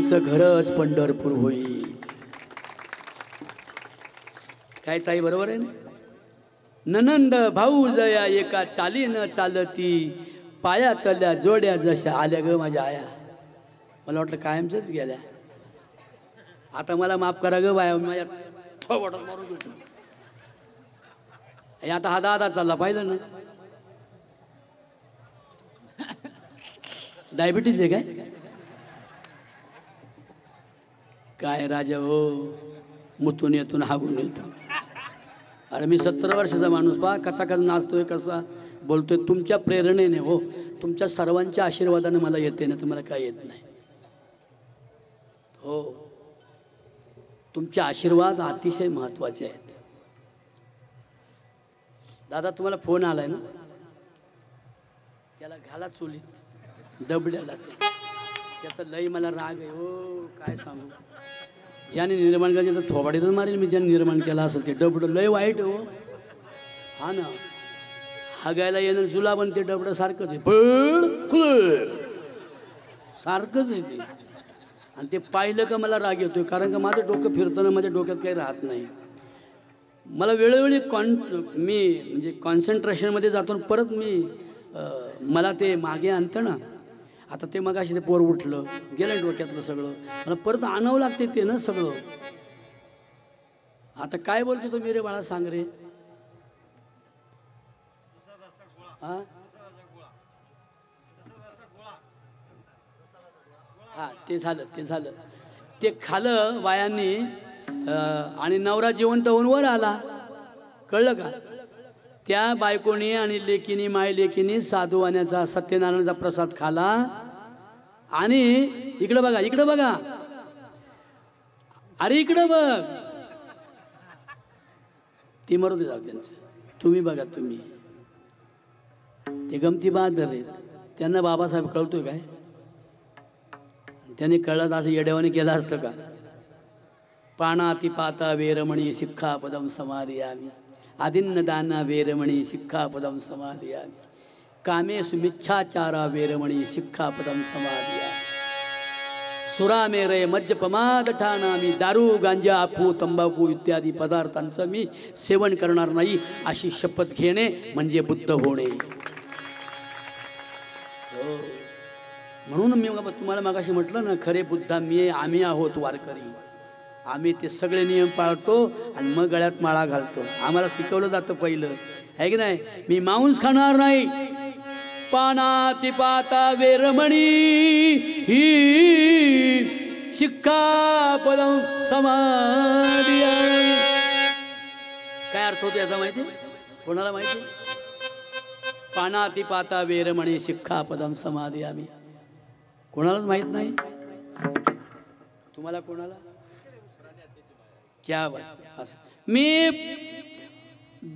तुमचं घरच पंढरपूर होईल. काय ताई बरोबर आहे ना? ननंद भाऊ जया एका चालीनं चालती, पायातल्या जोड्या जशा आल्या ग माझ्या आया. मला वाटलं कायमच गेल्या. आता मला माफ करा ग बाया, माझ्या मारून घेतो. आता हा दादा चालला पाहिलं ना. डायबिटीज आहे काय राजा हो, मुतून येतून हागून येतो. अरे मी 70 वर्षाचा माणूस पहा कसा कसा नाचतोय, कसा बोलतोय. तुमच्या प्रेरणेने हो, तुमच्या सर्वांच्या आशीर्वादाने मला येते ना, तुम्हाला काय येत नाही हो. तुमचे आशीर्वाद अतिशय महत्वाचे आहेत. दादा तुम्हाला फोन आलाय ना, त्याला घाला चुलीत डबड्याला. त्याचा लई मला राग आहे हो, काय सांगू. ज्याने निर्माण केलं तर थोबाडीतच मारेल मी. ज्याने निर्माण केला असेल ते डबडं लय वाईट हो. हा ना, हागायला येणं चुला पण ते डबडं सारखंच आहे, सारखंच आहे ते. आणि ते पाहिलं का मला राग येतोय, कारण का माझं डोकं फिरतं ना, माझ्या डोक्यात काही राहत नाही. मला वेळोवेळी मी म्हणजे कॉन्सन्ट्रेशनमध्ये जातो, परत मला ते मागे आणतं ना. आता ते मग अशी ते पोर उठलं गेलं डोक्यातलं सगळं, मला परत आणावं लागते ते ना सगळं. आता काय बोलतो तो मेरे बाळा, सांग रे. हा हा, ते झालं ते खालं बायांनी. आणि नवरा जिवंत होऊन वर आला, कळलं का. त्या बायकोनी आणि लेकीनी, माय लेकीनी साधूवाण्याचा सत्यनारायणाचा प्रसाद खाला. आणि इकडं बघा अरे इकडं बघ, ती मरू दे जाऊ त्यांचं. तुम्ही बघा, तुम्ही ते गमती बहादर आहेत. त्यांना बाबासाहेब कळतोय काय? त्यांनी कळलं असं येड्यावाने केलं असतं का? पाणाती पाता वेरमणी शिक्षापदम समाधियामी, आदिन्न दाना वेरमणी शिक्षापदम समाधियामी, कामेषु मिच्छाचारा वेरमणी शिक्षापदम समाधियामी, सुरामेरय मज्जपमाद ठाणा, मी दारू गांजा अफू तंबाखू इत्यादी पदार्थांचं मी सेवन करणार नाही, अशी शपथ घेणे म्हणजे बुद्ध होणे. म्हणून मी तुम्हाला मागाशी म्हटलं ना, खरे बुद्धा आम्ही आहोत वारकरी. आम्ही ते सगळे नियम पाळतो आणि मग गळ्यात माळा घालतो. आम्हाला शिकवलं जातं पहिलं, आहे की नाही. मी मांस खाणार नाही, पानाती पाता वेरमणी ही शिक्षापदम समाधियामी. काय अर्थ होतो याचा माहिती? कोणाला माहिती? पानाती पाता वेरमणी शिक्षापदम समाधियामी. कोणालाच माहित नाही. तुम्हाला कोणाला? क्या बात. मी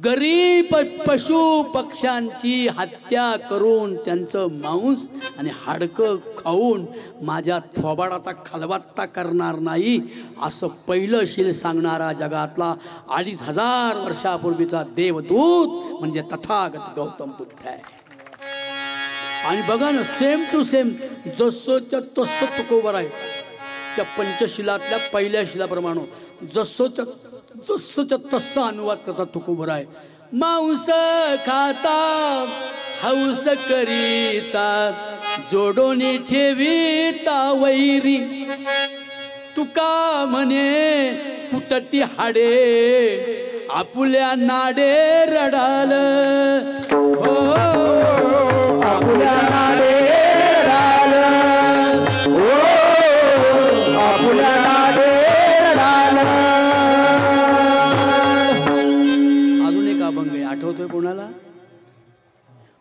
गरीब पशु पक्ष्यांची हत्या करून त्यांचं मांस आणि हाडकं खाऊन माझ्या थोबाडाचा खलबत्ता करणार नाही, असं पहिलं शील सांगणारा जगातला 2500 वर्षापूर्वीचा देवदूत म्हणजे तथागत गौतम बुद्ध आहे. आणि बघा ना, सेम टू सेम जसोच्या तसं तुकोबर आहे. त्या पंचशिलातल्या पहिल्या शिलाप्रमाणे जसोच्या तसा अनुवाद करता तुकोबर आहे. मांस खाता हौस करीता, जोडोनी ठेवीता वैरी, तुका म्हणे कुटती हाडे, आपुल्या नाडे रडाल. हो आपुल्या नाडे रडाल, हो आपुल्या नाडे रडाल. अजून एक अभंग आहे, आठवतोय कोणाला?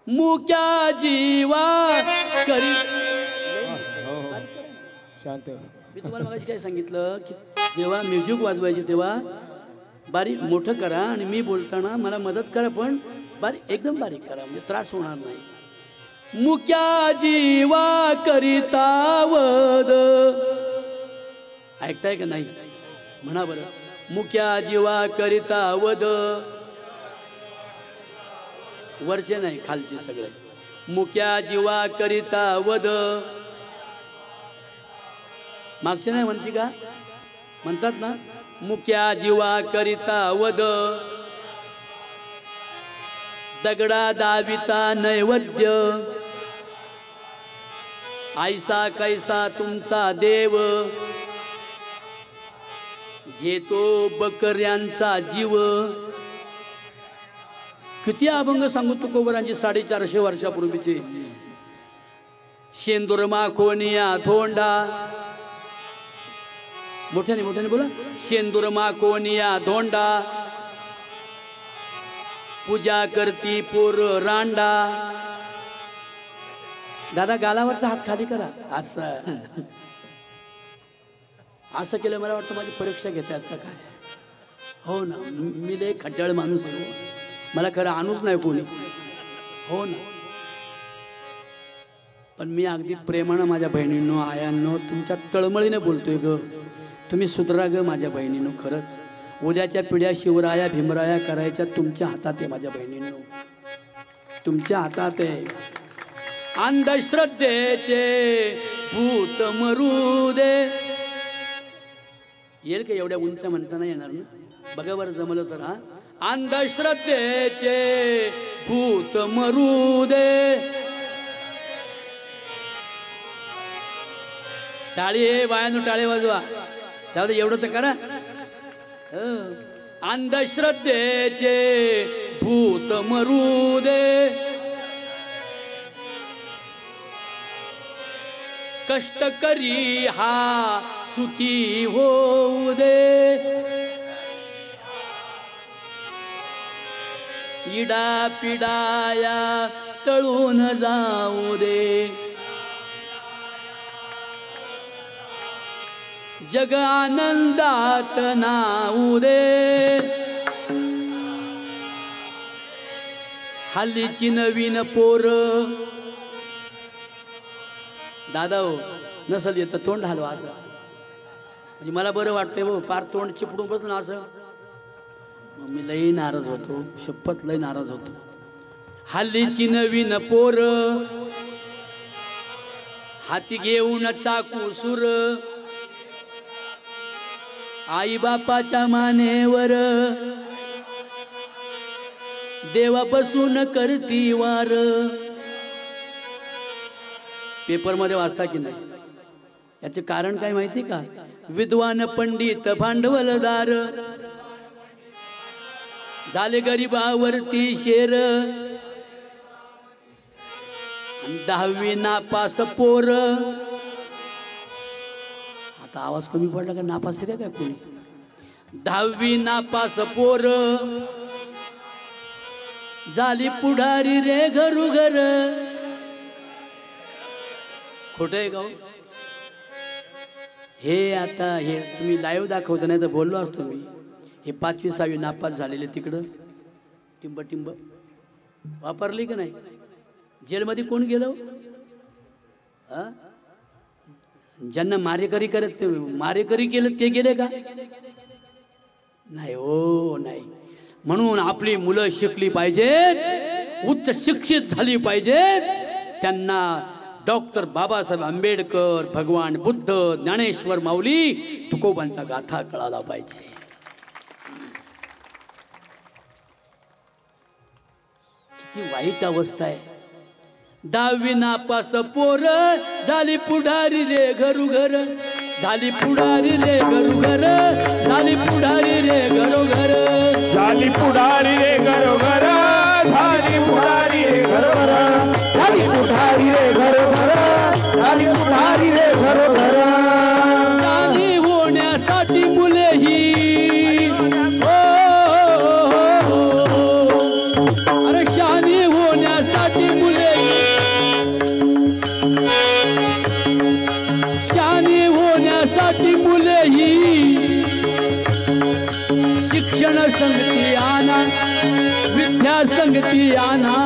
मुक्या जीवा करी. शांत. मी तुम्हाला मगाशी काय सांगितलं की जेव्हा म्युझिक वाजवायचे तेव्हा बारीक मोठं करा आणि मी बोलताना मला मदत करा, पण बारीक एकदम बारीक करा म्हणजे त्रास होणार नाही. मुक्या जीवा करिता वद. ऐकताय का नाही? म्हणा बरं. मुक्या जीवा करिता वद. वरचे नाही, खालचे सगळे. मुक्या जीवा करिता वद, मागचे नाही म्हणते का? म्हणतात ना, मुक्या जीवा करिता वद, दगडा दाविता नैवेद्य, ऐसा कैसा तुमचा देव, घेतो बकऱ्यांचा जीव. किती अभंग सांगू तुकोबरांची 450 वर्षापूर्वीचे. शेंदुरमा कोणिया धोंडा, मोठ्याने मोठ्याने बोला. शेंदुरमा कोणिया धोंडा, पूजा करती पोर रांडा. दादा गालावरचा हात खाली करा. असं असं केलं मला वाटतं माझी परीक्षा घेतात का काय. हो ना, मी लय खट्याळ माणूस आहे, मला खरं आणूच नाही कोणी. हो ना, पण मी अगदी प्रेमानं माझ्या बहिणींनो, आयांनो, तुमच्या तळमळीने बोलतोय ग. तुम्ही सुधरा ग माझ्या बहिणींनो. खरंच उद्याच्या पिढ्या शिवराया भीमराया करायच्या तुमच्या हातात आहे माझ्या बहिणींनो, तुमच्या हातात आहे. अंधश्रद्धेचे भूत मरू दे. येईल का एवढ्या उंच म्हणताना येणार ना? बघा बरं जमलं तर. हा, अंधश्रद्धेचे भूत मरू दे. टाळी बायानो, टाळे वाजवा. जाऊ दे, एवढं तर करा. अंधश्रद्धेचे भूत मरू दे, कष्टकरी हा सुखी होऊ दे. इडा पिडाया तळून जाऊ दे, जग आनंदात नाऊ दे. हल्लीची नवीन पोर, दादा हो नसल येतं तोंड हलवा असं, म्हणजे मला बरं वाटतंय हो. पार तोंड चिपडून बसलं असं, मग मी लई नाराज होतो, शपथ लई नाराज होतो. हल्लीची नवीन पोर, हाती घेऊन चाकू सुर, आई बापाच्या मानेवर देवा बसून करती वार. पेपरमध्ये वाचता की नाही? याचे कारण काय माहिती का? विद्वान पंडित भांडवलदार झाले गरिबावरती शेर, 10वी नापास पोर. आता आवाज कमी पडला का? नापास आहे काय कोणी? 10वी नापास पोर झाली पुढारी रे घरोघर. खोटं आहे का? हे आता हे तुम्ही लाईव्ह दाखवता, नाही तर बोललो असतो मी. हे 5वी 6वी नापास झालेले तिकडं टिंब टिंब वापरली का नाही? जेलमध्ये कोण गेलो? ज्यांना मारेकरी करत मारेकरी केलं ते गेले का? नाही हो, नाही. म्हणून आपली मुलं शिकली पाहिजेत, उच्च शिक्षित झाली पाहिजेत. त्यांना डॉक्टर बाबासाहेब आंबेडकर, भगवान बुद्ध, ज्ञानेश्वर माऊली, तुकोबांचा गाथा कळाला पाहिजे. किती वाईट अवस्था आहे. 10वी नापास पोर झाली पुढारी रे घरोघर, झाली पुढारी रे घरोघर, झाली पुढारी रे घरोघर, झाली पुढारी रे घरोघर, झाली पुढारी रे घरोघर, झाली पुढारी रे घरोघर, झाली पुढारी रे घरोघर. शानी होण्यासाठी मुले ही, अरे शानी होण्यासाठी मुले, शानी होण्यासाठी मुले ही शिक्षण संगती आणा, विद्या संगती आणा.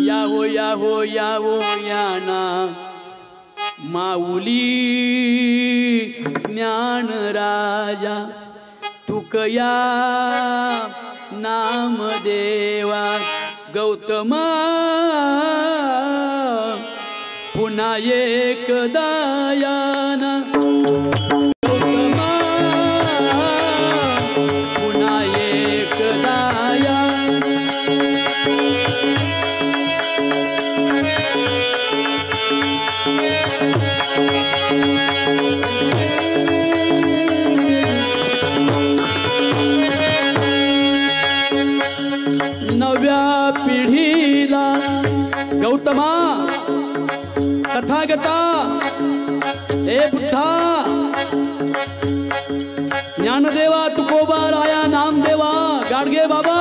यावो यावो यावो याना माऊली ज्ञान राजा, तुकया नामदेवा गौतमा पुन्हा एकदा याना गौतमा, पुन्हा एकदा याना. नव्या पिढीला गौतमा, तथागता, हे बुद्धा, ज्ञानदेवा, तुकोबा, राया, नामदेवा, गाडगे बाबा,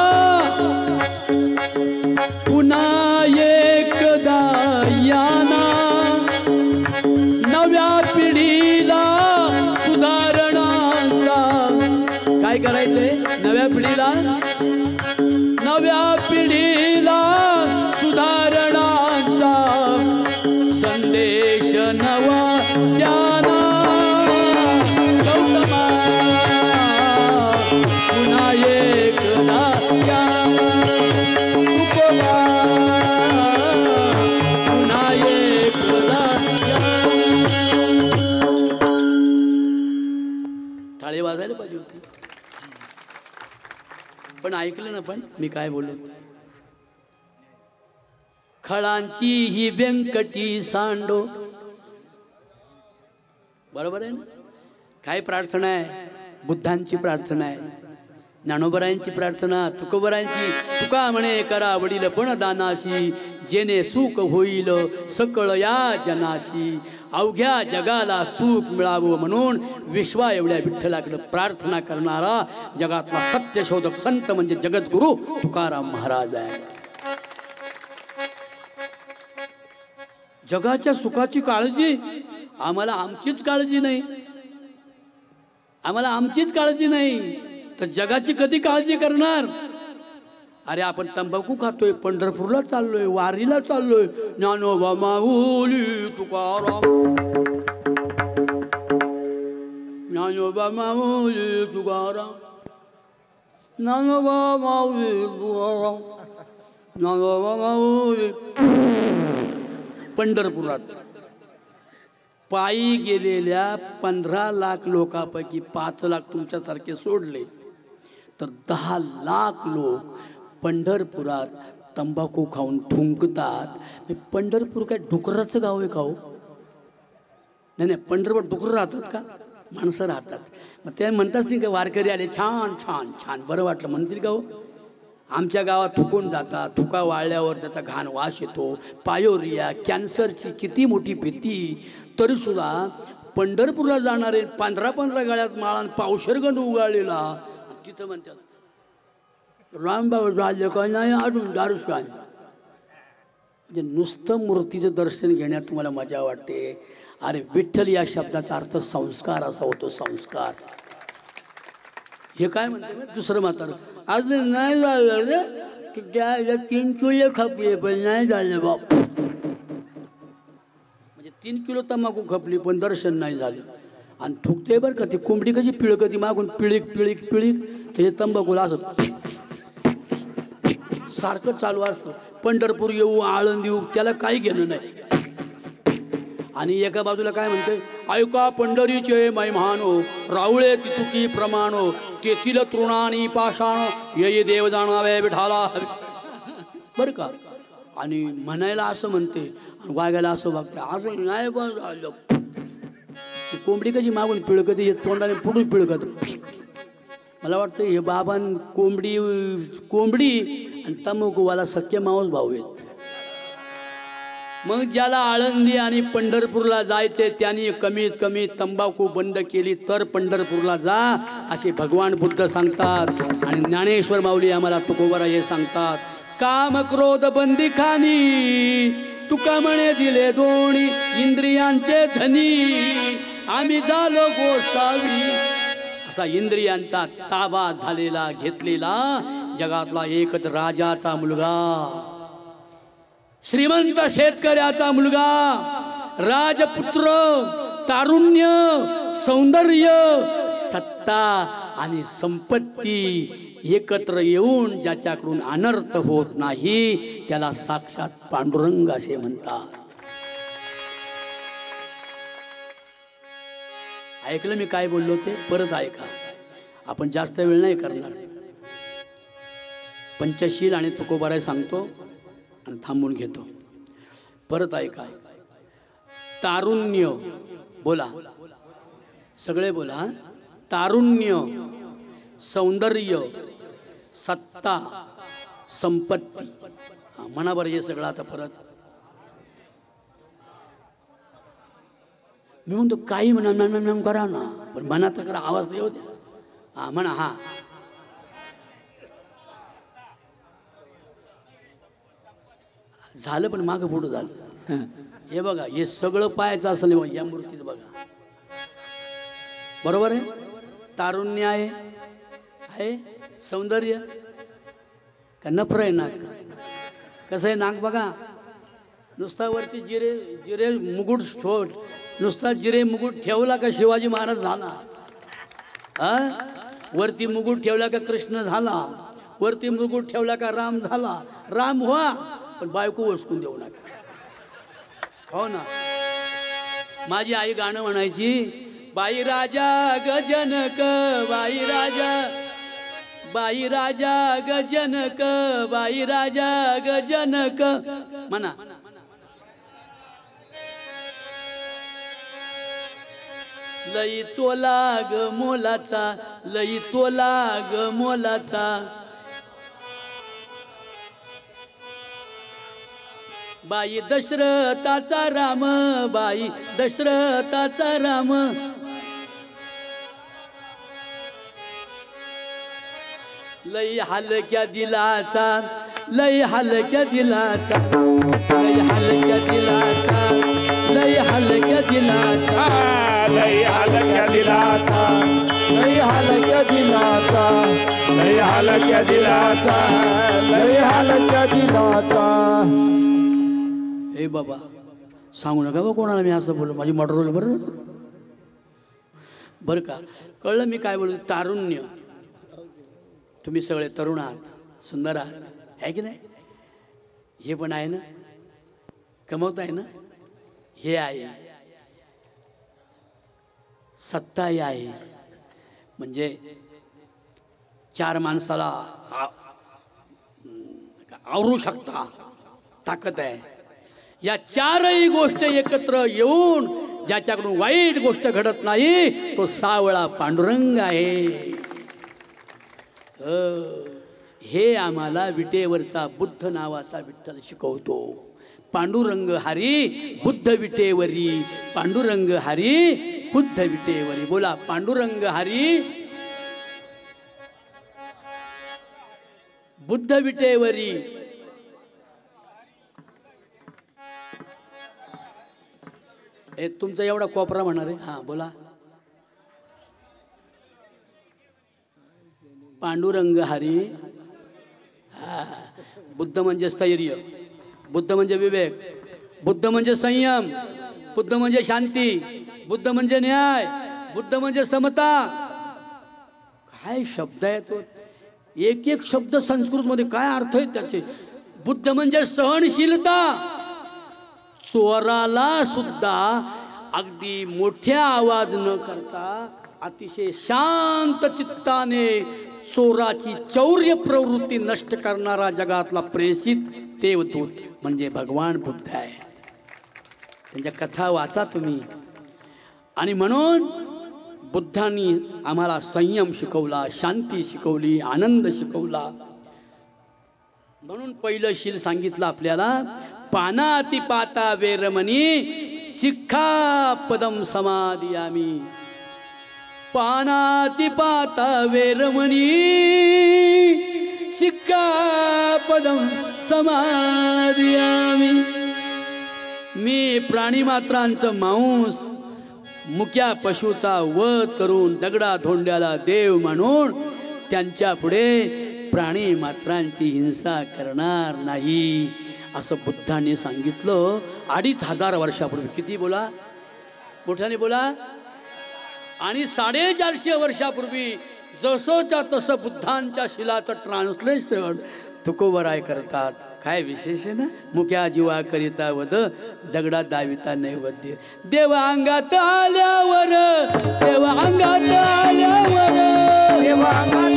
पुन्हा एकदा याना नव्या पिढीला सुधारणाचा. काय करायचंय नव्या पिढीला? नव्या पिढीला सुधारणाचा संदेश नवा द्याना गौतमा, पुन्हा एकदा याना तुकोबा, पुन्हा एकदा याना. टाळी वाजायला पाहिजे होती, पण ऐकलं ना. पण मी काय बोललो, खळांची ही व्यंकटी सांडो. बरोबर आहे ना? काय प्रार्थना आहे? बुद्धांची प्रार्थना आहे, ज्ञानोबरायांची प्रार्थना, तुकोबरायांची. तुका म्हणे करा वडील पण दानाशी, जेणे सुख होईल सकळ या जनाशी. अवघ्या जगाला सुख मिळावं म्हणून विश्वा एवढ्या विठ्ठलाकडे प्रार्थना करणारा जगातला सत्यशोधक संत म्हणजे जगद्गुरु तुकाराम महाराज आहे. जगाच्या सुखाची काळजी आम्हाला आमचीच काळजी नाही, आम्हाला आमचीच काळजी नाही तर जगाची कधी काळजी करणार? अरे आपण तंबाखू खातोय, पंढरपूरला चाललोय, वारीला चाललोय, ज्ञानोबा माऊली तुकाराम, ज्ञानोबा माऊली तुकाराम, ज्ञानोबा माऊली तुकाराम, ज्ञानोबा माऊली. पंढरपुरात पायी गेलेल्या 15 लाख लोकांपैकी 5 लाख तुमच्यासारखे सोडले तर 10 लाख लोक पंढरपुरात तंबाखू खाऊन थुंकतात. पंढरपूर काय डुकराचं गाव आहे का हो? नाही नाही, पंढरपूर डुकर राहतात का? माणसं राहतात. मग ते म्हणताच नाही का वारकरी आले छान छान छान बरं वाटलं म्हणतील का हो? आमच्या गावात थुकून जातात, थुका वाळल्यावर त्याचा घाण वास येतो, पायोरिया, कॅन्सरची किती मोठी भीती, तरीसुद्धा पंढरपूरला जाणारे 15-15 गाड्यात माळान पावशरगंध उगाळलेला. तिथं म्हणतात रामबाबा राजे काय नाही अजून दारूच काय. म्हणजे नुसतं मूर्तीचं दर्शन घेण्यात तुम्हाला मजा वाटते. अरे विठ्ठल या शब्दाचा अर्थ संस्कार असा होतो, संस्कार. हे काय म्हणते दुसरं म्हातारं, आज नाही झालं रे की त्या 3 किलो खपले पण नाही झालं बाप. म्हणजे 3 किलो तंबाखू खपली पण दर्शन नाही झालं. आणि थुकते बरं का, ती कोंबडी कशी पिळकती मागून पिळीक पिळीक पिळीक, ते तंबाखूला असं सारखं चालू असतं. पंढरपूर येऊ आळंदी येऊ त्याला काही घेणं नाही. आणि एका बाजूला काय म्हणते, ऐका पंढरीचे महिमानो, रावळे तितुकी प्रमाणो, तेथील तृणानी पाषाण, ये देव जाणावे विठाला. बरं का? आणि म्हणायला असं म्हणते, वागायला असं वागते. असं नाही पण झालं. ती कोंबडी कशी मागून पिळकते, हे तोंडाने पुढून पिळकत. मला वाटतं हे बाबां कोंबडी आणि तंबाखूवाला सख्य मावस भाऊ आहेत. मग ज्याला आळंदी आणि पंढरपूरला जायचे त्यांनी कमीत कमी तंबाखू बंद केली तर पंढरपूरला जा असे भगवान बुद्ध सांगतात. आणि ज्ञानेश्वर माऊली आम्हाला तुकोबरा हे सांगतात, काम क्रोध बंदी खानी, तुका म्हणे दिले दोन्ही इंद्रियांचे धनी, आम्ही झालो गोसावी. असा इंद्रियांचा ताबा झालेला घेतलेला जगातला एकच राजाचा मुलगा, श्रीमंत शेतकऱ्याचा मुलगा, राजपुत्र, तारुण्य, सौंदर्य, सत्ता आणि संपत्ती एकत्र येऊन ज्याच्याकडून अनर्थ होत नाही त्याला साक्षात पांडुरंग असे म्हणतात. ऐकलं मी काय बोललो ते परत ऐका. आपण जास्त वेळ नाही करणार. पंचशील आणि तुकोबाराय सांगतो आणि थांबून घेतो. परत ऐका. तारुण्य बोला, सगळे बोला. तारुण्य, सौंदर्य, सत्ता, संपत्ती. म्हणा बरं हे सगळं आता परत. मी म्हणतो काही म्हणा करा ना, पण मनात तर करा, आवाज नाही होते. हा म्हणा. हा झालं पण मागं पुढं झालं. हे बघा, हे सगळं पाहायचं असेल या मूर्तीत बघा. बरोबर आहे. तारुण्य आहे, सौंदर्य का नफर आहे नाक. कसं आहे नाक बघा. नुसता वरती जिरे जिरे मुकुट छोट, नुसता जिरे मुकुट ठेवला का शिवाजी महाराज झाला. वरती मुकुट ठेवला का कृष्ण झाला. वरती मुकुट ठेवला का राम झाला. राम व्हा पण बायको वसकून देऊ नका. हो ना. माझी आई गाणं म्हणायची. बाई राजा गजनक, बाई राजा, बाई राजा गजनक, बाई राजा गजनक. म्हणा. लई तोला ग मोलाचा, लई तोला ग मोलाचा. बाई दशरथाचा राम, बाई दशरथाचा राम. लई हलक्या दिलाचा, लई हलक्या दिलाचा, लई हलक्या दिलाचा, लई हलक्या दिलाचा, लई हलक्या दिलाचा, लई हलक्या दिलाचा, लई हलक्या दिलाचा, लई हलक्या दिलाचा. ए बाबा सांगू नका बा कोणाला मी असं बोललो. माझी मोटर रोल बरं बरं का. कळलं मी काय बोलतो. तारुण्य. तुम्ही सगळे तरुण आहात, सुंदर आहात, आहे की नाही. हे पण आहे ना, कमवत आहे ना. हे आहे सत्ताही आहे. म्हणजे चार माणसाला आवरू शकता ताकद आहे. या चारही गोष्टी एकत्र येऊन ज्याच्याकडून वाईट गोष्ट घडत नाही तो सावळा पांडुरंग आहे. हे आम्हाला विटेवरचा बुद्ध नावाचा विठ्ठल शिकवतो. पांडुरंग हरी बुद्ध विटेवरी, पांडुरंग हरी बुद्ध विटेवरी. बोला पांडुरंग हरी बुद्ध विटेवरी. तुमचा एवढा कोपरा म्हणणार आहे. हा बोला. पांडुरंग हरी. हा. बुद्ध म्हणजे स्थैर्य, बुद्ध म्हणजे विवेक, बुद्ध म्हणजे संयम, बुद्ध म्हणजे शांती, बुद्ध म्हणजे न्याय, बुद्ध म्हणजे समता. काय शब्द आहे तो. एक एक शब्द संस्कृत मध्ये काय अर्थ आहेत त्याचे. बुद्ध म्हणजे सहनशीलता. चोराला सुद्धा अगदी मोठ्या आवाज न करता अतिशय शांत चित्ताने चोराची चौर्य प्रवृत्ती नष्ट करणारा जगातला प्रेषित देवदूत म्हणजे भगवान बुद्ध आहेत. त्यांच्या कथा वाचा तुम्ही. आणि म्हणून बुद्धांनी आम्हाला संयम शिकवला, शांती शिकवली, आनंद शिकवला. म्हणून पहिलं शील सांगितलं आपल्याला. पानाति पाता वेरमणी शिक्षापदम समादियामी. पानाति पाता वेरमणी शिक्षापदम समादियामी. मी प्राणीमात्रांचं मांस, मुक्या पशुचा वध करून दगडा धोंड्याला देव म्हणून त्यांच्या पुढे प्राणी मात्रांची हिंसा करणार नाही असं बुद्धांनी सांगितलं 2500 वर्षापूर्वी. किती बोला, मोठ्याने बोला. आणि 450 वर्षापूर्वी जसोच्या तसं बुद्धांच्या शिलाचं ट्रान्सलेशन तुकोबराय करतात. काय विशेष आहे ना. मुक्या जीवा करिता वद दगडा दाविता नैवेद्य. देवा अंगात आल्यावर देवा अंगात आल्यावर देवा अंगात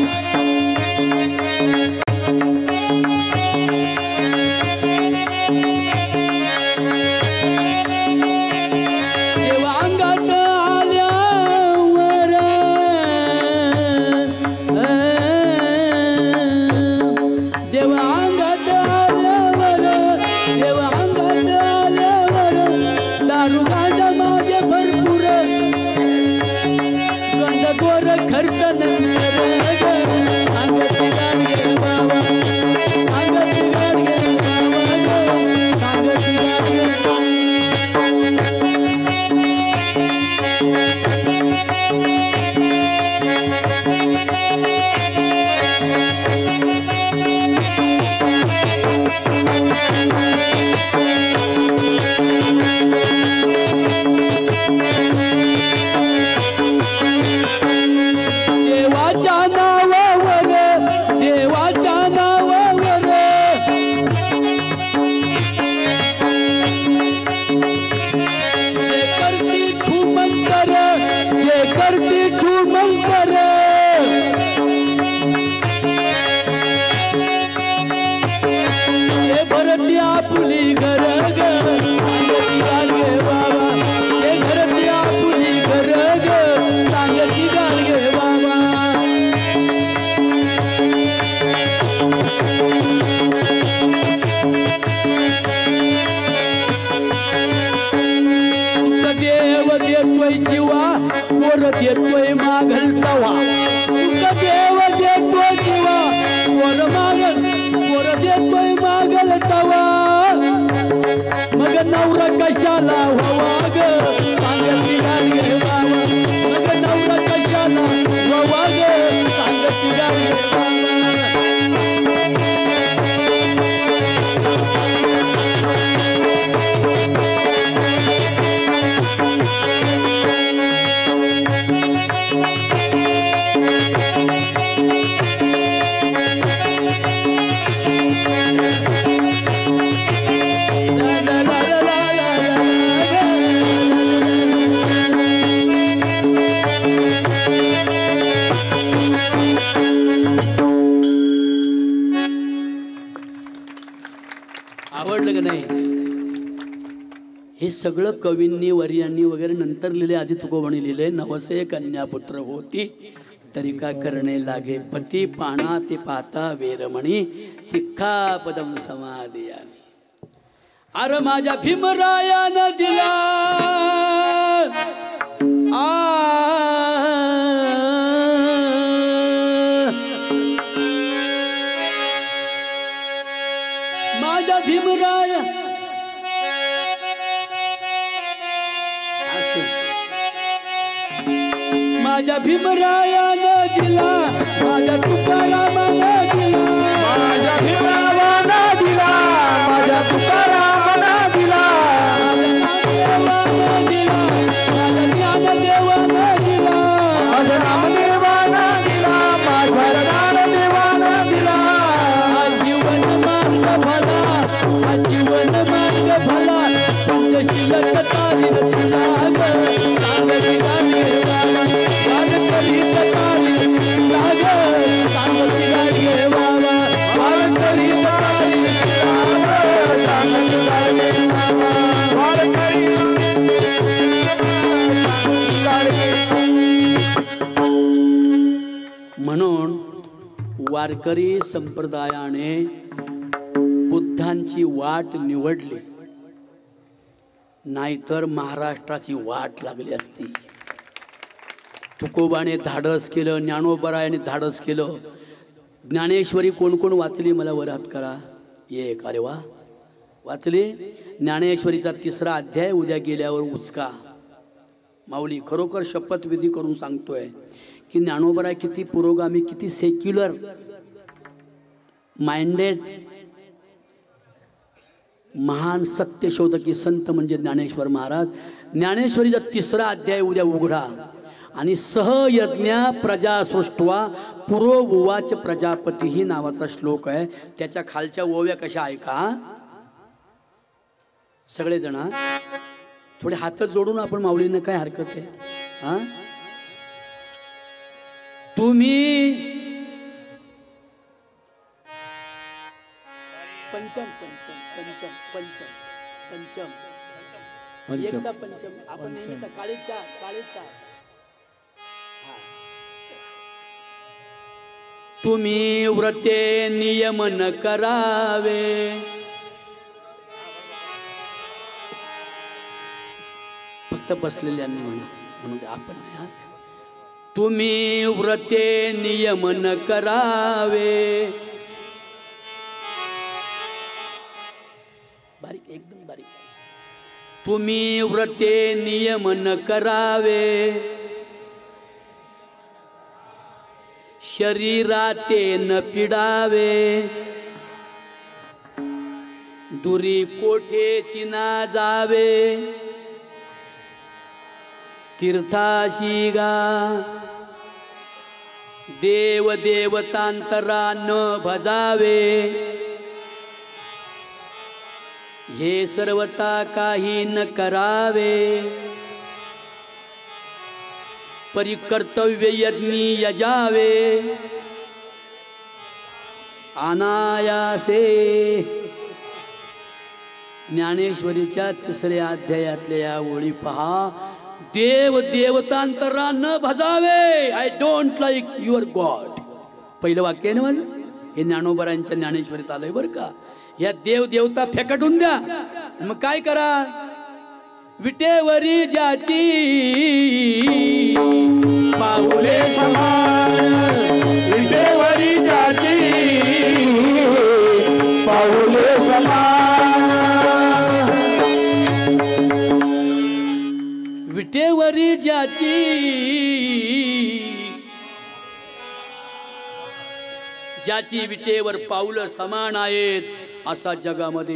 देवा अंगात आल्यावर देवा अंगात आल्यावर देवा अंगात आल्यावर दारू गांजा माझे भरपूर गंडगोर खर्च नंतर सांगती गाडगे बाबा सांगती गाडगे बाबा सांगती गाडगे देवाच्या नावावर देवाच्या नावावर जे करती छुमंतर जे करती छुमंतर जे भरती आपुली घर ग सांगती गाडगे बाबा जे भरती आपुली घर ग सांगती गाडगे बाबा देव देतोय जीवा पोर देतोय मागल तवा देव देतोय जीवा पोर देतोय मागल तवा मग नवरा कशाला व्हावा ग सांगती गाडगे बाबा मग नवरा कशाला व्हावा ग सांगती गाडगे बाबा आवडलं का नाही. हे सगळं कवींनी वर्यांनी वगैरे नंतर लिहिले. आधी तुकोबाने लिहिले. नवसे कन्या पुत्र होती तरी का करणे लागे पती पाणा ते पाता वेरमणी सिक्खापदम समाधियामी. अरे माझ्या भीमरायानं दिला माझ्या भीमराय माझ्या भीमरायानं दिला माझ्या तुकारामानं दिला माझ्या भीमरावानं दिला माझ्या तुकारामानं दिला माझ्या ज्ञानदेवानं दिला माझ्या नामदेवानं दिला माझ्या ज्ञानदेवानं दिला. जीवन मार्ग भला जीवन मार्ग भला पंचशील तारील तुला ग सांगती गाडगे बाबा वारकरीत तारील तुला ग सांगती गाडगे बाबा वारकरीत तारील तुला ग सांगती गाडगे बाबा म्हणून वारकरी संप्रदायाने बुद्धांची वाट निवडली नाहीतर महाराष्ट्राची वाट लागली असती. तुकोबाने धाडस केलं, ज्ञानोबरायाने धाडस केलं. ज्ञानेश्वरी कोण कोण वाचली मला वर हात करा. एक. अरे वा वाचली. ज्ञानेश्वरीचा 3रा अध्याय उद्या गेल्यावर उचका. माऊली खरोखर शपथविधी करून सांगतोय की ज्ञानोबराय किती पुरोगामी किती सेक्युलर माइंडेड महान सत्यशोधकी संत म्हणजे ज्ञानेश्वर महाराज. ज्ञानेश्वरीचा 3रा अध्याय उद्या उघडा आणि सहयज्ञा प्रजा सृष्टवा पुरोवाच प्रजापती ही नावाचा श्लोक आहे. त्याच्या खालच्या ओव्या कशा ऐका सगळेजण. थोडे हात जोडून आपण माऊलींना काय हरकत आहे. हा तुम्ही पंचम पंचम पंचम पंचम पंचम एकचा पंचम आपण नेहमीचा काळीचा काळीचा. तुम्ही व्रते नियमन करावे. फक्त बसलेल्यांनी म्हणून आपण तुम्ही व्रते नियमन करावे. बारीक एकदम बारीक. तुम्ही व्रते नियमन करावे. शरीराते न पिडावे. दुरी कोठेची ना जावे. तीर्थाशी गा देव देवतांतरा न भजावे. हे सर्वता काही न करावे. परिकर्तव्य यज्ञी यजावे. अनायासे. ज्ञानेश्वरीच्या 3ऱ्या अध्यायातल्या या ओळी पहा. देव देवतांतरा न भजावे. I don't like your God. पहिलं वाक्य आहे ना माझं. हे ज्ञानोबरांच्या ज्ञानेश्वरीत आलंय बरं का. या देव देवता फेकटून द्या. मग काय करा. विटेवरी ज्याची पाऊले समान. विटेवरी ज्याची पाऊले समान. विटेवरी ज्याची ज्याची विटेवर पाऊलं समान आहेत. असा जगामध्ये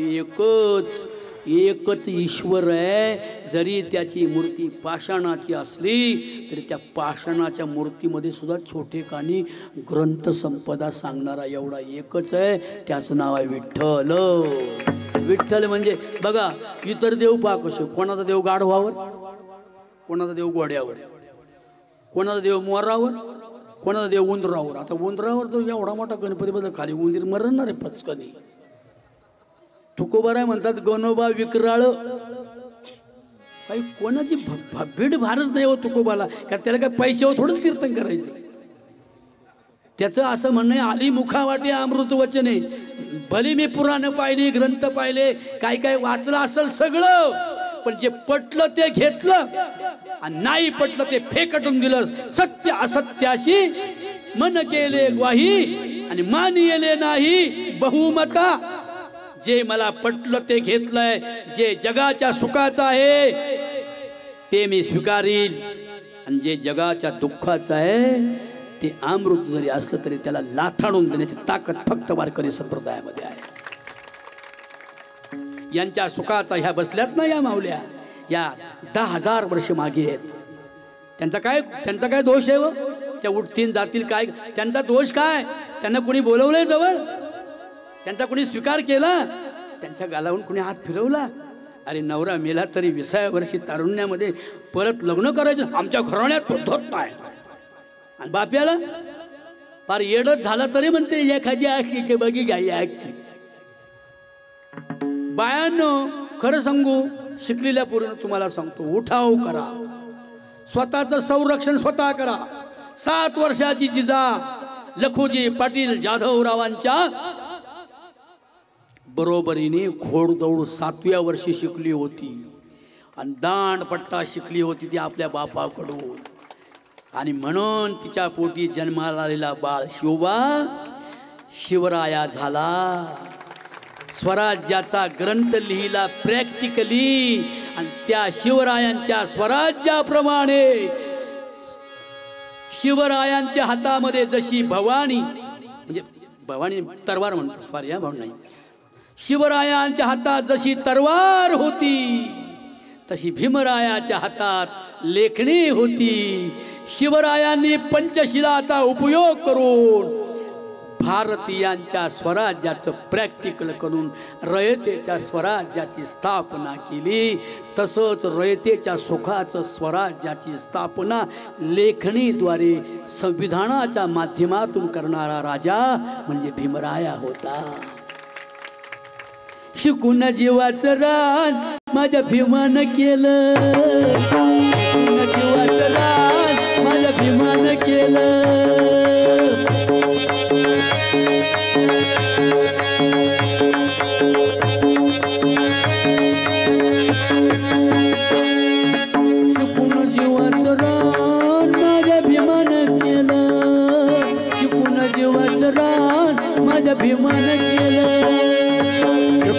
एकच ईश्वर आहे. जरी त्याची मूर्ती पाषाणाची असली तरी त्या पाषाणाच्या मूर्तीमध्ये सुद्धा छोटेखानी ग्रंथ संपदा सांगणारा एवढा एकच आहे. त्याचं नाव आहे विठ्ठल. विठ्ठल म्हणजे बघा इतर देव पहा कसे. कोणाचा देव गाढवावर, कोणाचा देव घोड्यावर, कोणाचा देव मोरावर, कोणाचा देव उंदरावर. आता उंदरावर तर एवढा मोठा गणपती बद्दल खाली उंदीर मरणार आहे पचकनी. तुकोबाराय म्हणतात गणोबा विकराळ. काही कोणाची भीड भारच नाही हो तुकोबाला. का त्याला काय पैशावर थोडंच कीर्तन करायचं. त्याचं असं म्हणणं आहे आली मुखावाटे अमृत वचने. भली मी पुराण पाहिले ग्रंथ पाहिले काय काय वाचलं असेल सगळं. पण जे पटलं ते घेतलं आणि नाही पटलं ते फेकटून दिलं. सत्य असत्याशी मन केले ग्वाही आणि मानिले नाही बहुमता. जे मला पटलं ते घेतलंय. जे जगाच्या सुखाचं आहे ते मी स्वीकारील आणि जे जगाच्या दुःखाचं आहे ते अमृत जरी असलं तरी त्याला लाथाडून देण्याची ताकद फक्त वारकरी संप्रदायामध्ये आहे. यांच्या सुखाचा ह्या बसल्यात ना या माऊल्या. या 10,000 वर्ष मागे आहेत. त्यांचा काय दोष आहे व. त्या उठतीन जातील काय. त्यांचा दोष काय. त्यांना कोणी बोलवलंय जवळ. त्यांचा कोणी स्वीकार केला. त्यांच्या गालावून कोणी हात फिरवला. अरे नवरा मेला तरी 20व्या वर्षी तारुण्यामध्ये परत लग्न करायचं आमच्या घराण्यात पद्धत नाही. आणि बाप्याला फार येडच झाला तरी म्हणते एखादी आखी बघी घ्यायची आखी. बायांनो खरं सांगू शिकलेल्या पोरीनं तुम्हाला सांगतो उठाव करा. स्वतःचं संरक्षण स्वतः करा. 7 वर्षाची जिजा लखुजी पाटील जाधवरावांच्या बरोबरीने घोडदौड 7व्या वर्षी शिकली होती आणि दांडपट्टा शिकली होती ती आपल्या बापाकडून. आणि म्हणून तिच्या पोटी जन्माला आलेला बाळ शिवबा शिवराया झाला. स्वराज्याचा ग्रंथ लिहिला प्रॅक्टिकली आणि त्या शिवरायांच्या स्वराज्याप्रमाणे शिवरायांच्या हातामध्ये जशी भवानी म्हणजे भवानी तरवार म्हणतो सॉरी या भाऊ नाही. शिवरायांच्या हातात जशी तरवार होती तशी भीमरायाच्या हातात लेखणी होती. शिवरायांनी पंचशिलाचा उपयोग करून भारतीयांच्या स्वराज्याचं प्रॅक्टिकल करून रयतेच्या स्वराज्याची स्थापना केली. तसंच रयतेच्या सुखाचं स्वराज्याची स्थापना लेखणीद्वारे संविधानाच्या माध्यमातून करणारा राजा म्हणजे भीमराया होता. शिकून जीवाचं रान माझ्या भीमानं केलं, शिकून जीवाचं रान माझ्या भीमानं केलं. शिकून जीवाचं रान माझ्या भीमानं केलं, शिकून जीवाचं रान माझ्या भीमानं केलं.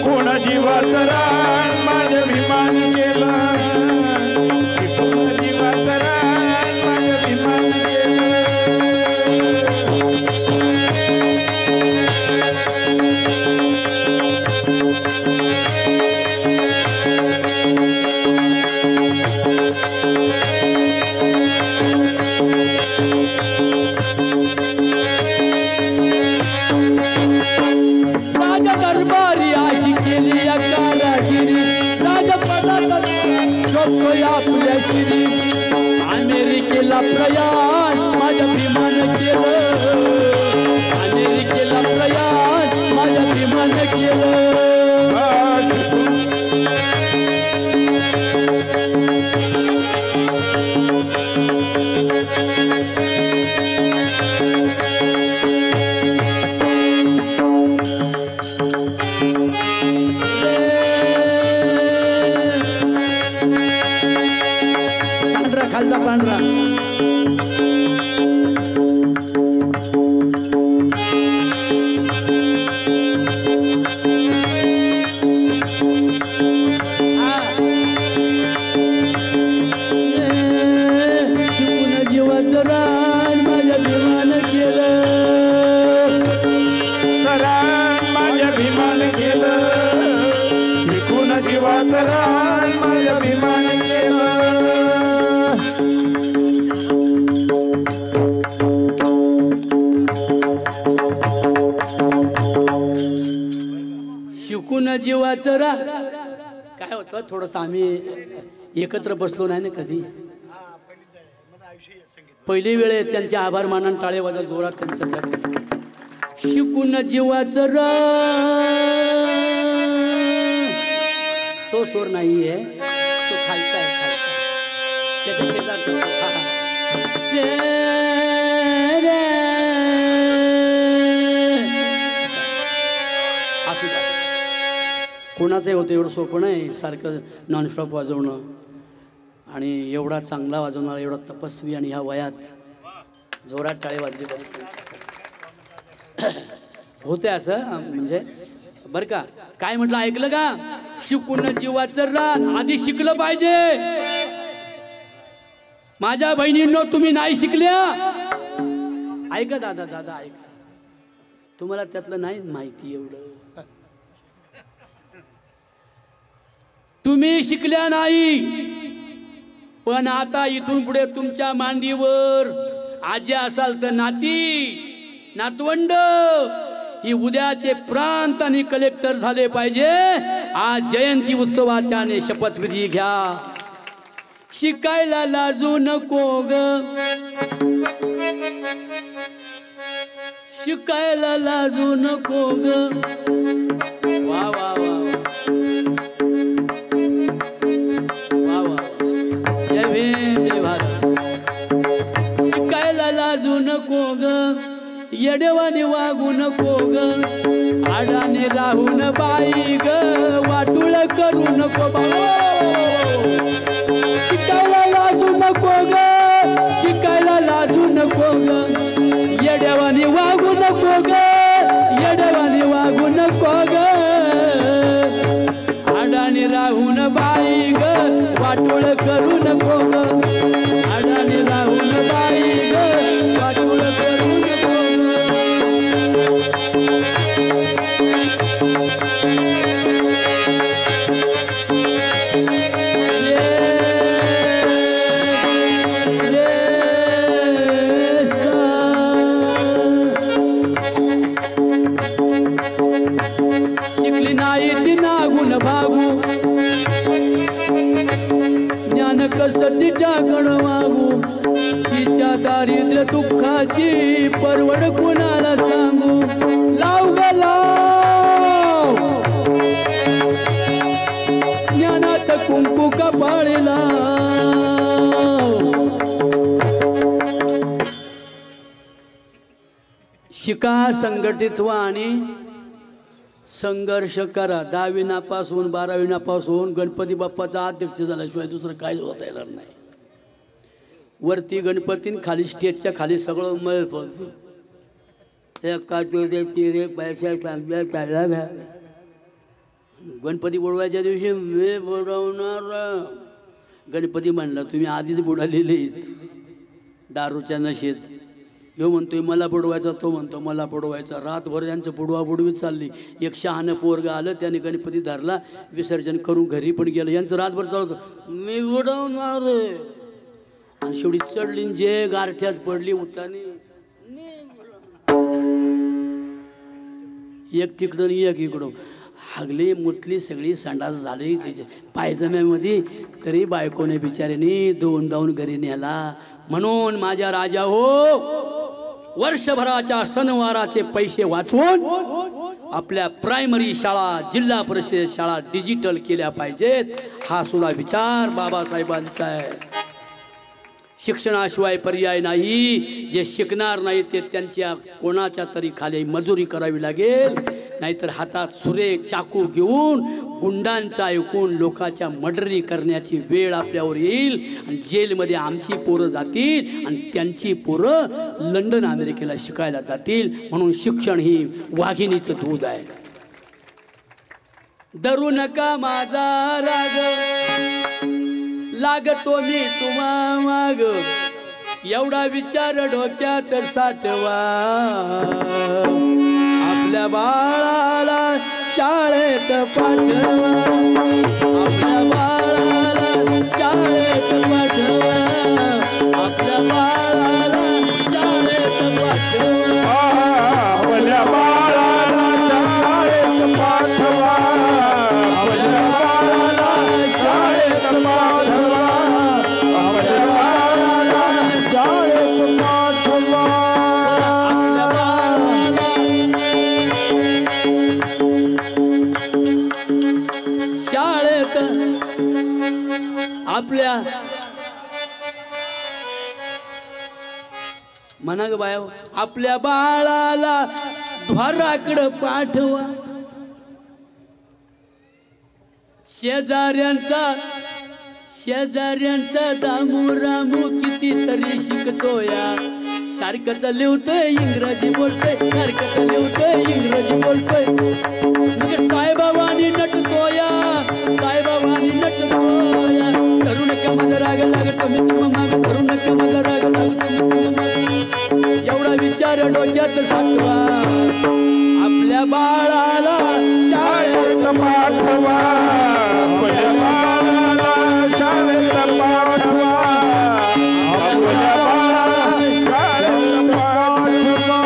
कोण जीवाचं रान माझ्या भीमानं केलं, कोण जीवाचं रान माझ्या भीमानं केलं. राजा दरबारी अशी केली या कारागिरी, राजपदाचा शोधतोय आपल्या शिरी. अमेरिकेला प्रयाण माझ्या भीमानं केलं, अमेरिकेला प्रयाण माझ्या भीमानं केलं. खालचा पांढरा शिकून जीवाचं रान माझ्या भीमानं केलं, रान माझ्या भीमानं केलं, शिकून जीवाचं रान माझ्या भीमानं केलं. शिकून जीवाचं रान. काय होतं थोडंसं आम्ही एकत्र बसलो नाही ना कधी. पहिली वेळ त्यांचे आभार मानन टाळे वाजा जोरात त्यांच्यासाठी. शिकून जीवाचं रान तो सोर नाहीये, तो खालचा आहे, खालचा त्याच्या शेजारचा. असू द्या, कोणाचंही होतं एवढं सोपं नाही सारखं नॉनस्टॉप वाजवणं. आणि एवढा चांगला वाजवणारा, एवढा तपस्वी आणि ह्या वयात जोरात टाळे वाजली पाहिजे होते असं. म्हणजे बरं का काय म्हटलं ऐकलं का? शिकून जीवाचं रान. आधी शिकलं पाहिजे. माझ्या बहिणींनो तुम्ही नाही शिकल्या, ऐका दादा दादा ऐका, तुम्हाला त्यातलं नाही माहिती एवढं. तुम्ही शिकल्या नाही, पण आता इथून पुढे तुमच्या मांडीवर आजी असाल तर नाती नातवंड ही उद्याचे प्रांत आणि कलेक्टर झाले पाहिजे. आज जयंती उत्सवाच्याने शपथविधी घ्या. शिकायला लाजू नको ग, शिकायला लाजू नको ग. वा वा वा वा वा, जय भीम जय भारत. शिकायला लाजू नको ग, येडवाने वागू नको ग, आडाने राहून बाई ग, वाटुळ करू नको बाबा. शिकायला लाजू नको ग, शिकायला लाजू नको ग, येडवाने वागू नको ग, येडवाने वागू नको ग, आडाने राहून बाई ग, वाटुळ करू नको ग, आडाने राहून बाई ग, वाटुळ करू नको ग. सतीच्याकडं मागू तिच्या दारिद्र्य दुःखाची परवड कुणाला सांगू लाव ग लाव ज्ञानात कुंकू कपाळीला शिका संघटित व्हा आणि संघर्ष करा 10वी नापासून 12वी नापासून गणपती बाप्पाचा अध्यक्ष झाल्याशिवाय दुसरं काहीच होता येणार नाही वरती गणपतीन खाली स्टेजच्या खाली सगळं मळ पडतं पैसा चांगल्या चालला गणपती बुडवायच्या दिवशी वे बुडवणार गणपती म्हणला तुम्ही आधीच बुडालेले दारूच्या नशेत ह्यो म्हणतोय मला बुडवायचा तो म्हणतो मला बुडवायचा रातभर यांचं बुडवा बुडवीत चालली एक शहाणं पोरगं आलं त्याने गणपती धरला विसर्जन करून घरी पण गेलं यांचं रातभर चालवतं मी बुडवणार आणि शेवटी चढली जे गारठ्यात पडली उताने एक तिकडं एक इकडं हागली मुतली सगळी संडास झाली तिच्या पायजम्यामध्ये तरी बायकोने बिचाऱ्याने दोन घरी नेला म्हणून माझ्या राजा हो वर्षभराच्या सणवाराचे पैसे वाचवून आपल्या प्रायमरी शाळा जिल्हा परिषद शाळा डिजिटल केल्या पाहिजेत हा सुद्धा विचार बाबासाहेबांचा आहे शिक्षणाशिवाय पर्याय नाही जे शिकणार नाही ते त्यांच्या कोणाच्या तरी खाली मजुरी करावी लागेल नाहीतर हातात सुरे चाकू घेऊन गुंडांचा ऐकून लोकांच्या मर्डरी करण्याची वेळ आपल्यावर येईल आणि जेलमध्ये आमची पोरं जातील आणि त्यांची पोरं लंडन अमेरिकेला शिकायला जातील म्हणून शिक्षण ही वाघिणीचं दूध आहे धरू नका माझा राग लागतो मी तुम्हा माग एवढा विचार डोक्यात साठवा आपल्या बाळाला शाळेत पाठवा आपल्या बाळाला शाळेत पाठवा आपल्या बाळाला शाळेत पाठवा आपल्या बाळाला शाळेत पाठवा आपल्या बाळाला शाळेत पाठवा आपल्या बाळाला शाळेत पाठवा शाळेत आपल्या म्हणा ग बाया आपल्या बाळाला ढोराकडं पाठवा शेजाऱ्यांचा दामू रामू कितीतरी शिकतोया सारखंच लिवतोय इंग्रजी बोलतोय सारखंच लिवतोय इंग्रजी बोलतोय मग साईबाबांनी नटतोया साईबाबांनी नटतोया धरू नका माझा राग लागतो मी तुम्हा माग धरू नका माझा राग लागतो मी तुम्हा माग एवढा विचार डोक्यात साठवा आपल्या बाळाला शाळेत पाठवा आपल्या बाळाला शाळेत पाठवा आपल्या बाळाला शाळेत पाठवा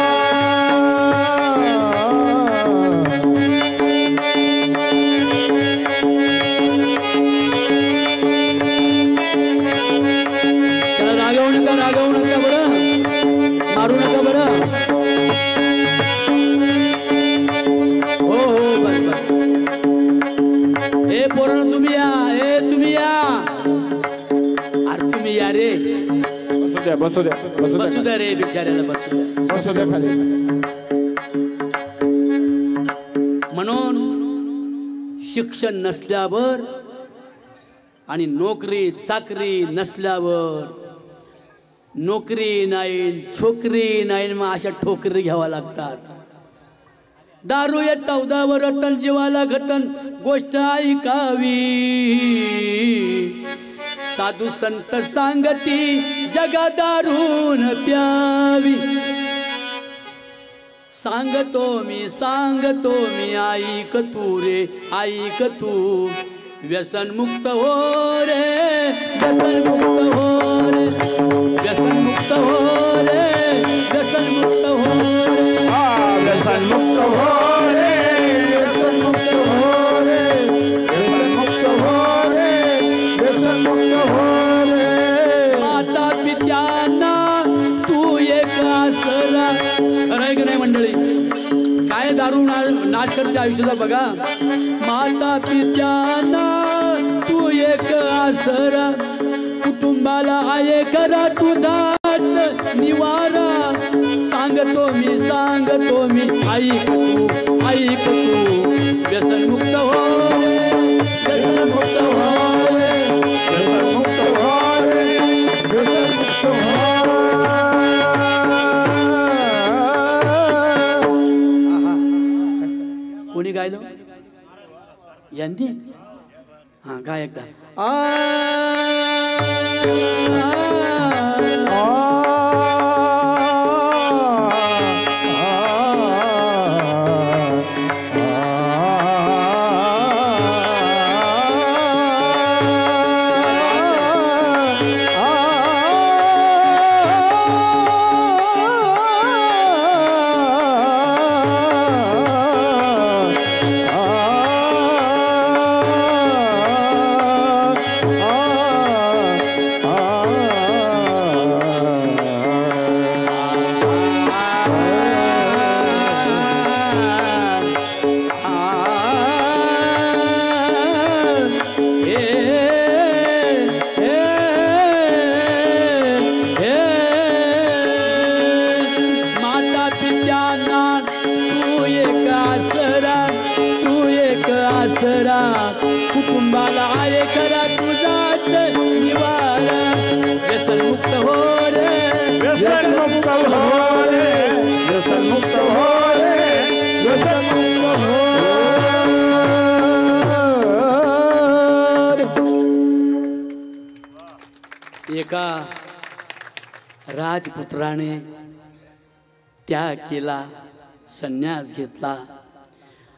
त्याला रागवू नका बरं मारू नका बरं हो बस हे पोरांनो तुम्ही या तुम्ही या अरे तुम्ही या रे बसू द्या रे बिचाऱ्याला बसू द्या खाली म्हणून शिक्षण नसल्यावर आणि नोकरी चाकरी नसल्यावर नोकरी नाही छोकरी नाही मग अशा ठोकरी घ्यावा लागतात दारू या 14 रतन जीवाला घतन गोष्ट ऐकावी साधू संत सांगती जगा दारून प्यावी सांगतो मी ऐक तू रे ऐक तू व्यसन मुक्त हो रे व्यसन मुक्त हो रे व्यसन मुक्त हो रे व्यसन मुक्त हो रे व्यसन मुक्त हो रे व्यसन मुक्त हो रे व्यसन मुक्त हो रे व्यसन मुक्त हो नाशकच्या आयुष्याचा बघा. माता पित्यांना तू एक आसरा, कुटुंबाला आहे करा तुझाच निवारा. सांगतो मी ऐक तू व्यसनमुक्त हो रे, व्यसनमुक्त हो रे, व्यसनमुक्त हो रे, व्यसनमुक्त हो. कोणी गायलं यांनी? हा गाय एकदा. कुटुंबाला आहे करा तुझाच निवारा. व्यसनमुक्त हो रे, व्यसनमुक्त हो रे, व्यसनमुक्त हो रे, व्यसनमुक्त हो. एका राजपुत्राने त्याग केला, संन्यास घेतला.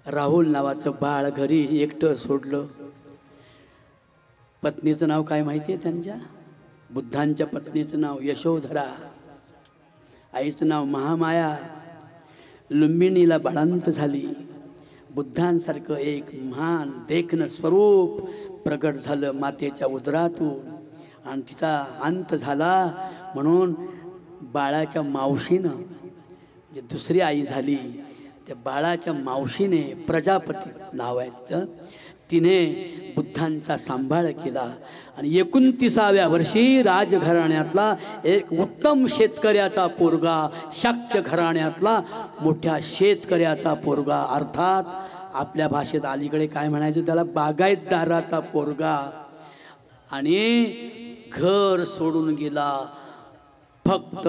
राहुल नावाचं बाळ घरी एकटं सोडलं. पत्नीचं नाव काय माहिती आहे त्यांच्या? बुद्धांच्या पत्नीचं नाव यशोधरा, आईचं नाव महामाया. लुंबिनीला बाळंत झाली. बुद्धांसारखं एक महान देखणं स्वरूप प्रगट झालं मातेच्या उदरातून आणि तिचा अंत झाला. म्हणून बाळाच्या मावशीनं, जे दुसरी आई झाली, त्या बाळाच्या मावशीने, प्रजापती नाव आहे तिचं, तिने बुद्धांचा सांभाळ केला. आणि 29व्या वर्षी राजघराण्यातला एक उत्तम शेतकऱ्याचा पोरगा, शाक्य घराण्यातला मोठ्या शेतकऱ्याचा पोरगा, अर्थात आपल्या भाषेत अलीकडे काय म्हणायचं त्याला, बागायतदाराचा पोरगा. आणि घर सोडून गेला फक्त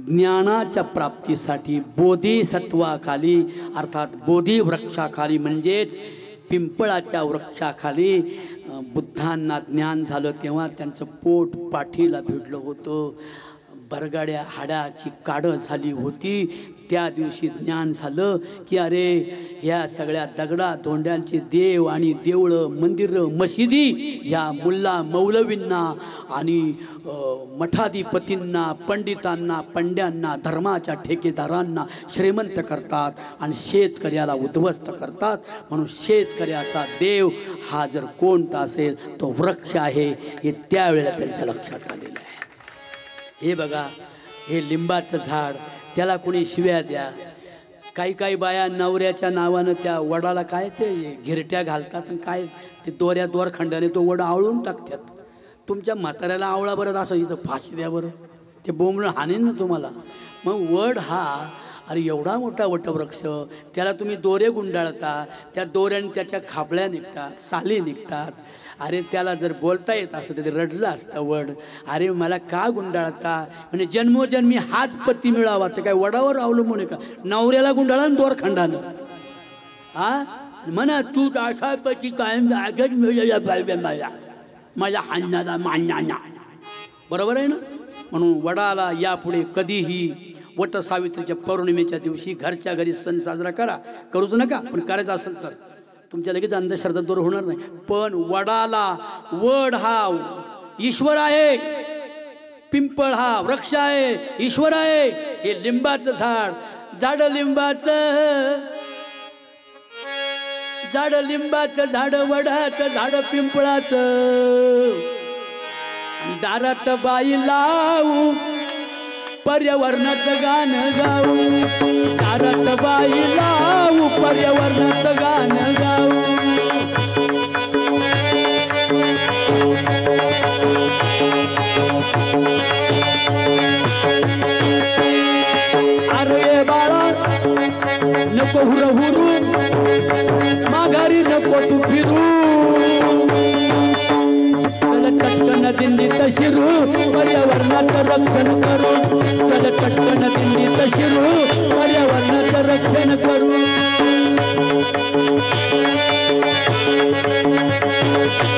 ज्ञानाच्या प्राप्तीसाठी. बोधिसत्वाखाली अर्थात बोधी वृक्षाखाली म्हणजेच पिंपळाच्या वृक्षाखाली बुद्धांना ज्ञान झालं. तेव्हा त्यांचं पोट पाठीला भिडलं होतं, बरगाड्या हाडाची काढं झाली होती. त्या दिवशी ज्ञान झालं की अरे ह्या सगळ्या दगडा धोंड्यांचे देव आणि देवळं, मंदिरं, मशिदी ह्या मुल्ला मौलवींना आणि मठाधिपतींना, पंडितांना, पंड्यांना, धर्माच्या ठेकेदारांना श्रीमंत करतात आणि शेतकऱ्याला उद्ध्वस्त करतात. म्हणून शेतकऱ्याचा देव हा जर कोणता असेल तो वृक्ष आहे, हे त्यावेळेला त्यांच्या लक्षात आलेलं आहे. हे बघा, हे लिंबाचं झाड, त्याला कोणी शिव्या द्या. काही काही बाया नवऱ्याच्या नावानं त्या वडाला काय ते घिरट्या घालतात आणि काय ते दोरखंडाने तो वड आवळून टाकतात. तुमच्या म्हाताऱ्याला आवळा बरं असं इथं फाशी द्या बरं, ते बोंबलं हाणेन ना तुम्हाला. मग वड हा अरे एवढा मोठा वटवृक्ष, त्याला तुम्ही दोरे गुंडाळता, त्या दोऱ्याने त्याच्या खापळ्या निघतात, साली निघतात. अरे त्याला जर बोलता येत असतं तर ते रडलं असतं वड. अरे मला का गुंडाळता, म्हणजे जन्मोजन्मी हाच पती मिळावा, तर काय वडावर अवलंबून आहे का? नवऱ्याला गुंडाळा दोरखंडानं. हा म्हणा तू अशा पती कायम आगच मिळाला पाहिजे माझ्या हाण्याला मान्याना. बरोबर आहे ना? म्हणून वडाला यापुढे कधीही वट सावित्रीच्या पौर्णिमेच्या दिवशी घरच्या घरी सण साजरा करा, करूच नका, पण करायचं असेल तर तुमच्या लगेच अंधश्रद्धा दूर होणार नाही. पण वडाला, वड हा ईश्वर आहे, पिंपळ हा वृक्ष आहे, ईश्वर आहे. हे लिंबाचं झाड, झाड लिंबाचं, झाड लिंबाचं, झाड वडाचं, झाड पिंपळाचं. दारात बाई लावू, पर्यावरणाचं गाणं गाऊ. आरत बाईला पर्यावरणाचं गाणं गाऊ अरे बाळा नको हुरहुरू माघारी नको तू फिरू चल चटकन दिंडीत शिरू पर्यावरणाचं रक्षण करू चल चटकन दिंडीत शिरू पर्यावरणाचं रक्षण करू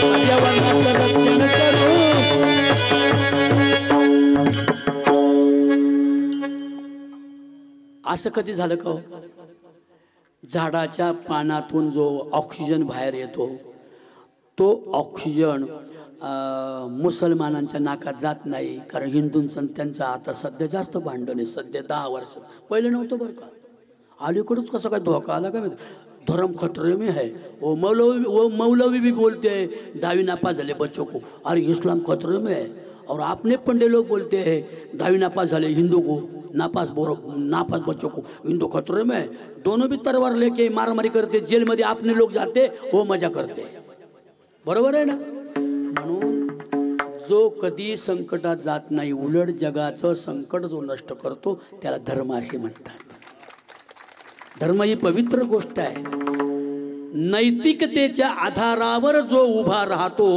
पर्यावरणाचं रक्षण करू असं कधी झालं का झाडाच्या पानातून जो ऑक्सिजन बाहेर येतो तो ऑक्सिजन मुसलमानांच्या नाकात जात नाही कारण हिंदूंचं त्यांचं आता सध्या जास्त भांडण आहे सध्या 10 वर्षात पहिले नव्हतं बरं का अलीकडूच कसं काय धोका आला का धर्म खतरे में है वो मौलवी भी बोलते हैं 10वीं नापास झाले बच्चों को अरे इस्लाम खतरे में है और आपने पंडे लोग बोलते हैं 10वीं नापास झाले हिंदू को नापास बच्चों को हिंदू खतरे में है दोनों भी तलवार लेके मारामारी करते जेल मध्ये आपने लोग जाते वो मजा करते बरोबर आहे ना म्हणून जो कधी संकटात जात नाही उलट जगाचं संकट जो नष्ट करतो त्याला धर्म असे म्हणतात धर्म ही पवित्र गोष्ट आहे नैतिकतेच्या आधारावर जो उभा राहतो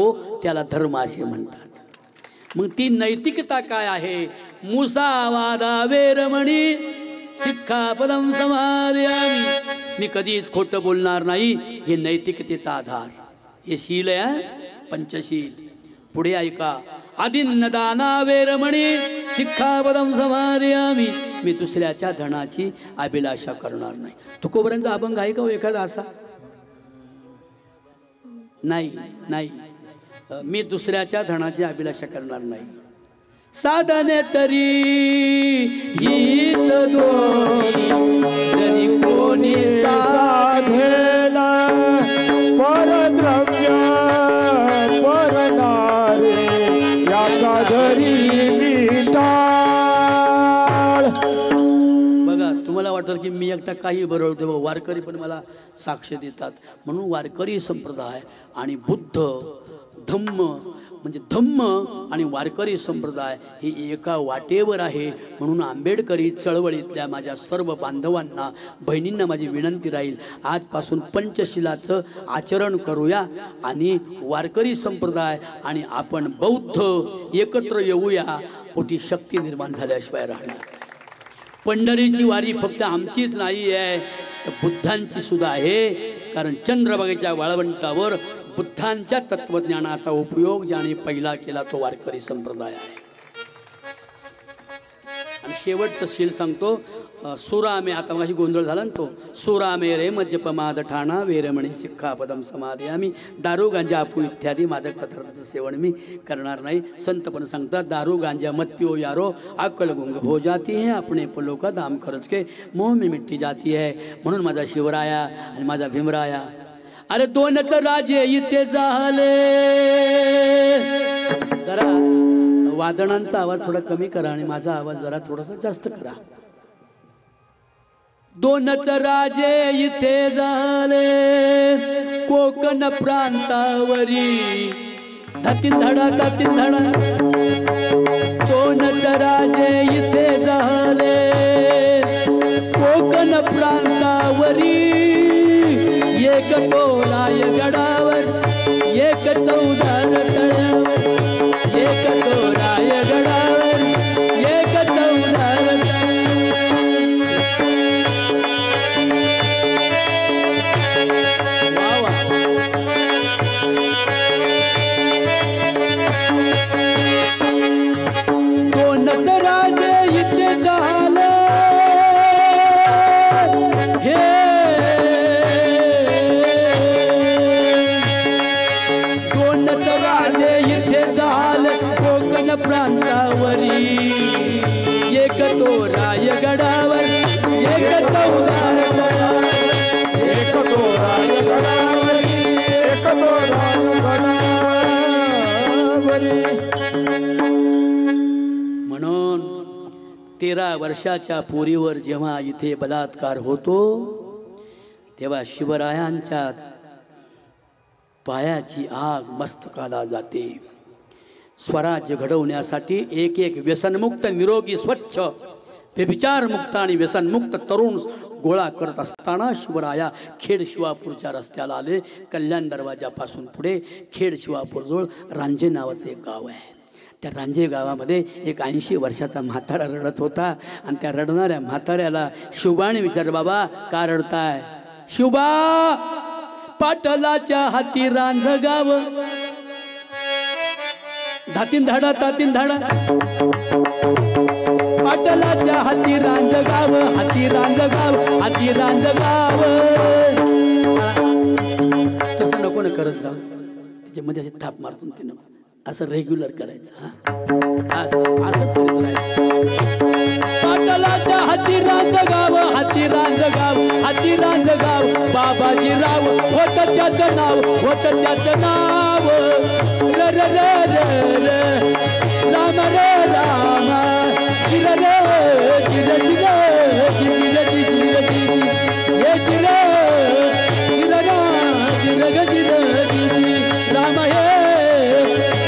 त्याला धर्म असे म्हणतात मग ती नैतिकता काय आहे मुसावादा वेरमणी शिक्षापदम समादयामी मी कधीच खोटं बोलणार नाही हे नैतिकतेचा आधार हे शील आहे पंचशील पुढे ऐका आदिन्नदाना वेरमणी शिक्षापदम समादयामी मी दुसऱ्याच्या धनाची अभिलाषा करणार नाही तुकोबऱ्यांचा अभंग आहे का हो एखादा असा नाही नाही मी दुसऱ्याच्या धनाची अभिलाषा करणार नाही साधने तरी हीच दोरी कोणी साधेला परद्रव्य परनारे याचा घरी बघा तुम्हाला वाटतं की मी एकटा काही बरोबर वारकरी पण मला साक्ष देतात म्हणून वारकरी संप्रदाय आणि बुद्ध धम्म म्हणजे धम्म आणि वारकरी संप्रदाय हे एका वाटेवर आहे म्हणून आंबेडकरी चळवळीतल्या माझ्या सर्व बांधवांना बहिणींना माझी विनंती राहील आजपासून पंचशिलाचं आचरण करूया आणि वारकरी संप्रदाय आणि आपण बौद्ध एकत्र येऊया पोटी शक्ती निर्माण झाल्याशिवाय राहणार पंढरीची वारी फक्त आमचीच नाही आहे तर बुद्धांची सुद्धा आहे कारण चंद्रभागेच्या वाळवंटावर बुद्धांच्या तत्वज्ञानाचा उपयोग ज्याने पहिला केला तो वारकरी संप्रदाय आहे आणि शेवटचं शील सांगतो सुरामे आता माझी गोंधळ झाला ना तो सुरामे रे मज्जपमाद ठाणा वेरमणी शिक्षापदम समाधी आम्ही दारू गांजा अफू इत्यादी मादक पदार्थाचं सेवन मी करणार नाही संत पण सांगतात दारू गांजा मत पिओ यारो अक्कल गुंग हो जाती है अपने पलों का दाम खर्च के मोह में मिट्टी जाती है म्हणून माझा शिवराया आणि माझा भीमराया अरे दोनच राजे इथे झाले जरा वादनांचा आवाज थोडा कमी करा आणि माझा आवाज जरा थोडासा जास्त करा दोनच राजे इथे झाले कोकण प्रांतावरी धतीन धडा दोनच राजे इथे झाले कोकण प्रांतावरी एक टोलाय गडावर एक चौदार तळ्यावर एक टोलाय गडावर एक चौदार दोनच राजे इथे झाले हे प्रांतावरी एक तो रायगडावर एक चौदार एक तो रायगडावर एक तो रायगडावर म्हणून 13 वर्षाच्या पोरीवर जेव्हा इथे बलात्कार होतो तेव्हा शिवरायांच्या पायाची आग मस्तकाला जाते. स्वराज्य घडवण्यासाठी एक एक व्यसनमुक्त निरोगी स्वच्छ व्यभिचारमुक्त आणि व्यसनमुक्त तरुण गोळा करत असताना शिवराया खेड शिवापूरच्या रस्त्याला आले. कल्याण दरवाजापासून पुढे खेड शिवापूरजवळ रांजे नावाचं एक गाव आहे. त्या रांजे गावामध्ये एक 80 वर्षाचा म्हातारा रडत होता आणि त्या रडणाऱ्या म्हाताऱ्याला शिवबाने विचारलं, बाबा का रडताय? शिवबा, पाटलाच्या हाती रांज गाव, धातीन धाडा तातीन धाडा, पाटलाच्या हाती रांज गाव, हाती रांज गाव, हाती रांज गाव. तसं नको ना करत जाऊ, त्याच्यामध्ये असे थाप मारतून ते नको, असं रेग्युलर करायचं. असंच करत राहायचं. पाटलाच्या हाती रांज गाव, हाती रांज गाव, हाती रांज गाव, बाबाजीराव होत त्याचं नाव, होत त्याचं नाव. र र र र राम रे राम, चिर रे चिर चिर चिर चिर हे चिर चिर चिर ग चिर राम हे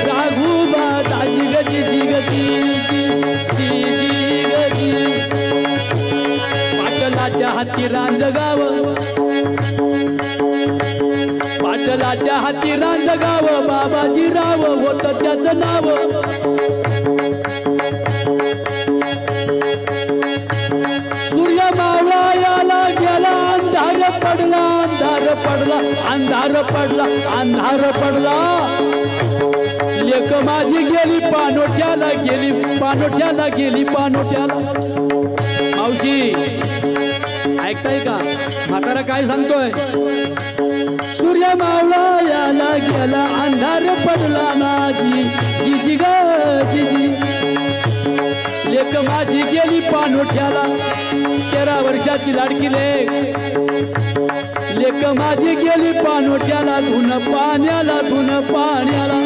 राघुबा दाजी गजी गजी गजी. पाटलाच्या हाती रांज गाव, पाटलाच्या हाती रांज गाव, बाबाजीराव होत त्याचं नाव. सूर्य मावळायाला गेला, अंधार पडला, अंधार पडला, अंधार पडला, अंधार पडला. लेक माझी गेली पानोट्याला, गेली पानोट्याला, गेली पानोट्याला. मावशी ऐकताय का? म्हातारा काय सांगतोय? सूर्य मावळायाला गेला, अंधार पडला माझी जिजी ग जिजी. लेक माझी गेली पानोठ्याला, 13 वर्षाची लाडकी लेक माझी गेली पानोठ्याला, धुन पाण्याला, धुन पाण्याला.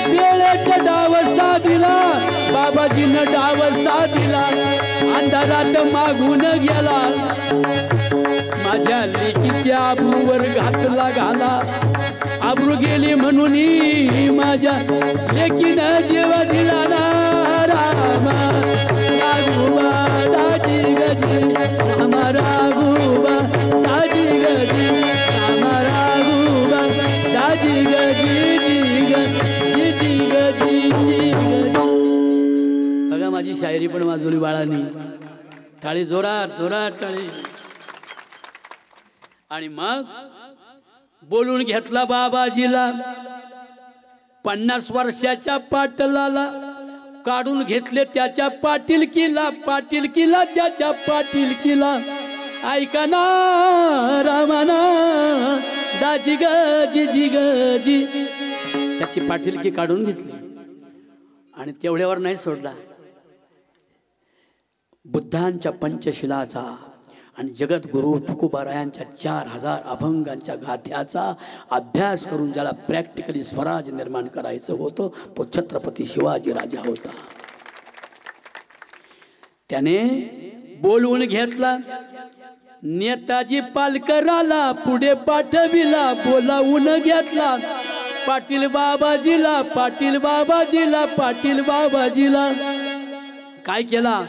वेळेचा डाव साधिला, बाबाजीनं डाव साधिला, अंधारात मागून गेला. माझ्या लेकीच्या आबरूवर घातला घाला, आबरू गेली म्हणून माझ्या लेकीनं जीव दिला ना. रामा राघुबा दाजी गजी, राम राघुबा दाजी गजी, राम राघुबा दाजी गजी जी गजी गजी. बघा माझी शायरी पण वाजवली बाळांनी. टाळी जोरात जोरात टाळी. आणि मग बोलून घेतला बाबाजीला. 50 वर्षाच्या पाटलाला काढून घेतले त्याच्या पाटीलकीला, पाटीलकीला त्याच्या पाटीलकीला. ऐका ना रामाना दाजी गजी जी गजी. त्याची पाटीलकी काढून घेतली आणि तेवढ्यावर नाही सोडला. बुद्धांच्या पंचशिलाचा आणि जगद्गुरु तुकोबारायांच्या 4000 अभंगांच्या गाथ्याचा अभ्यास करून ज्याला प्रॅक्टिकली स्वराज निर्माण करायचं होतं तो छत्रपती शिवाजी राजा होता. त्याने बोलवून घेतला. नेताजी पालकराला पुढे पाठविला, बोलावून घेतला. पाटील बाबाजीला, पाटील बाबाजीला, पाटील बाबाजीला. काय केला?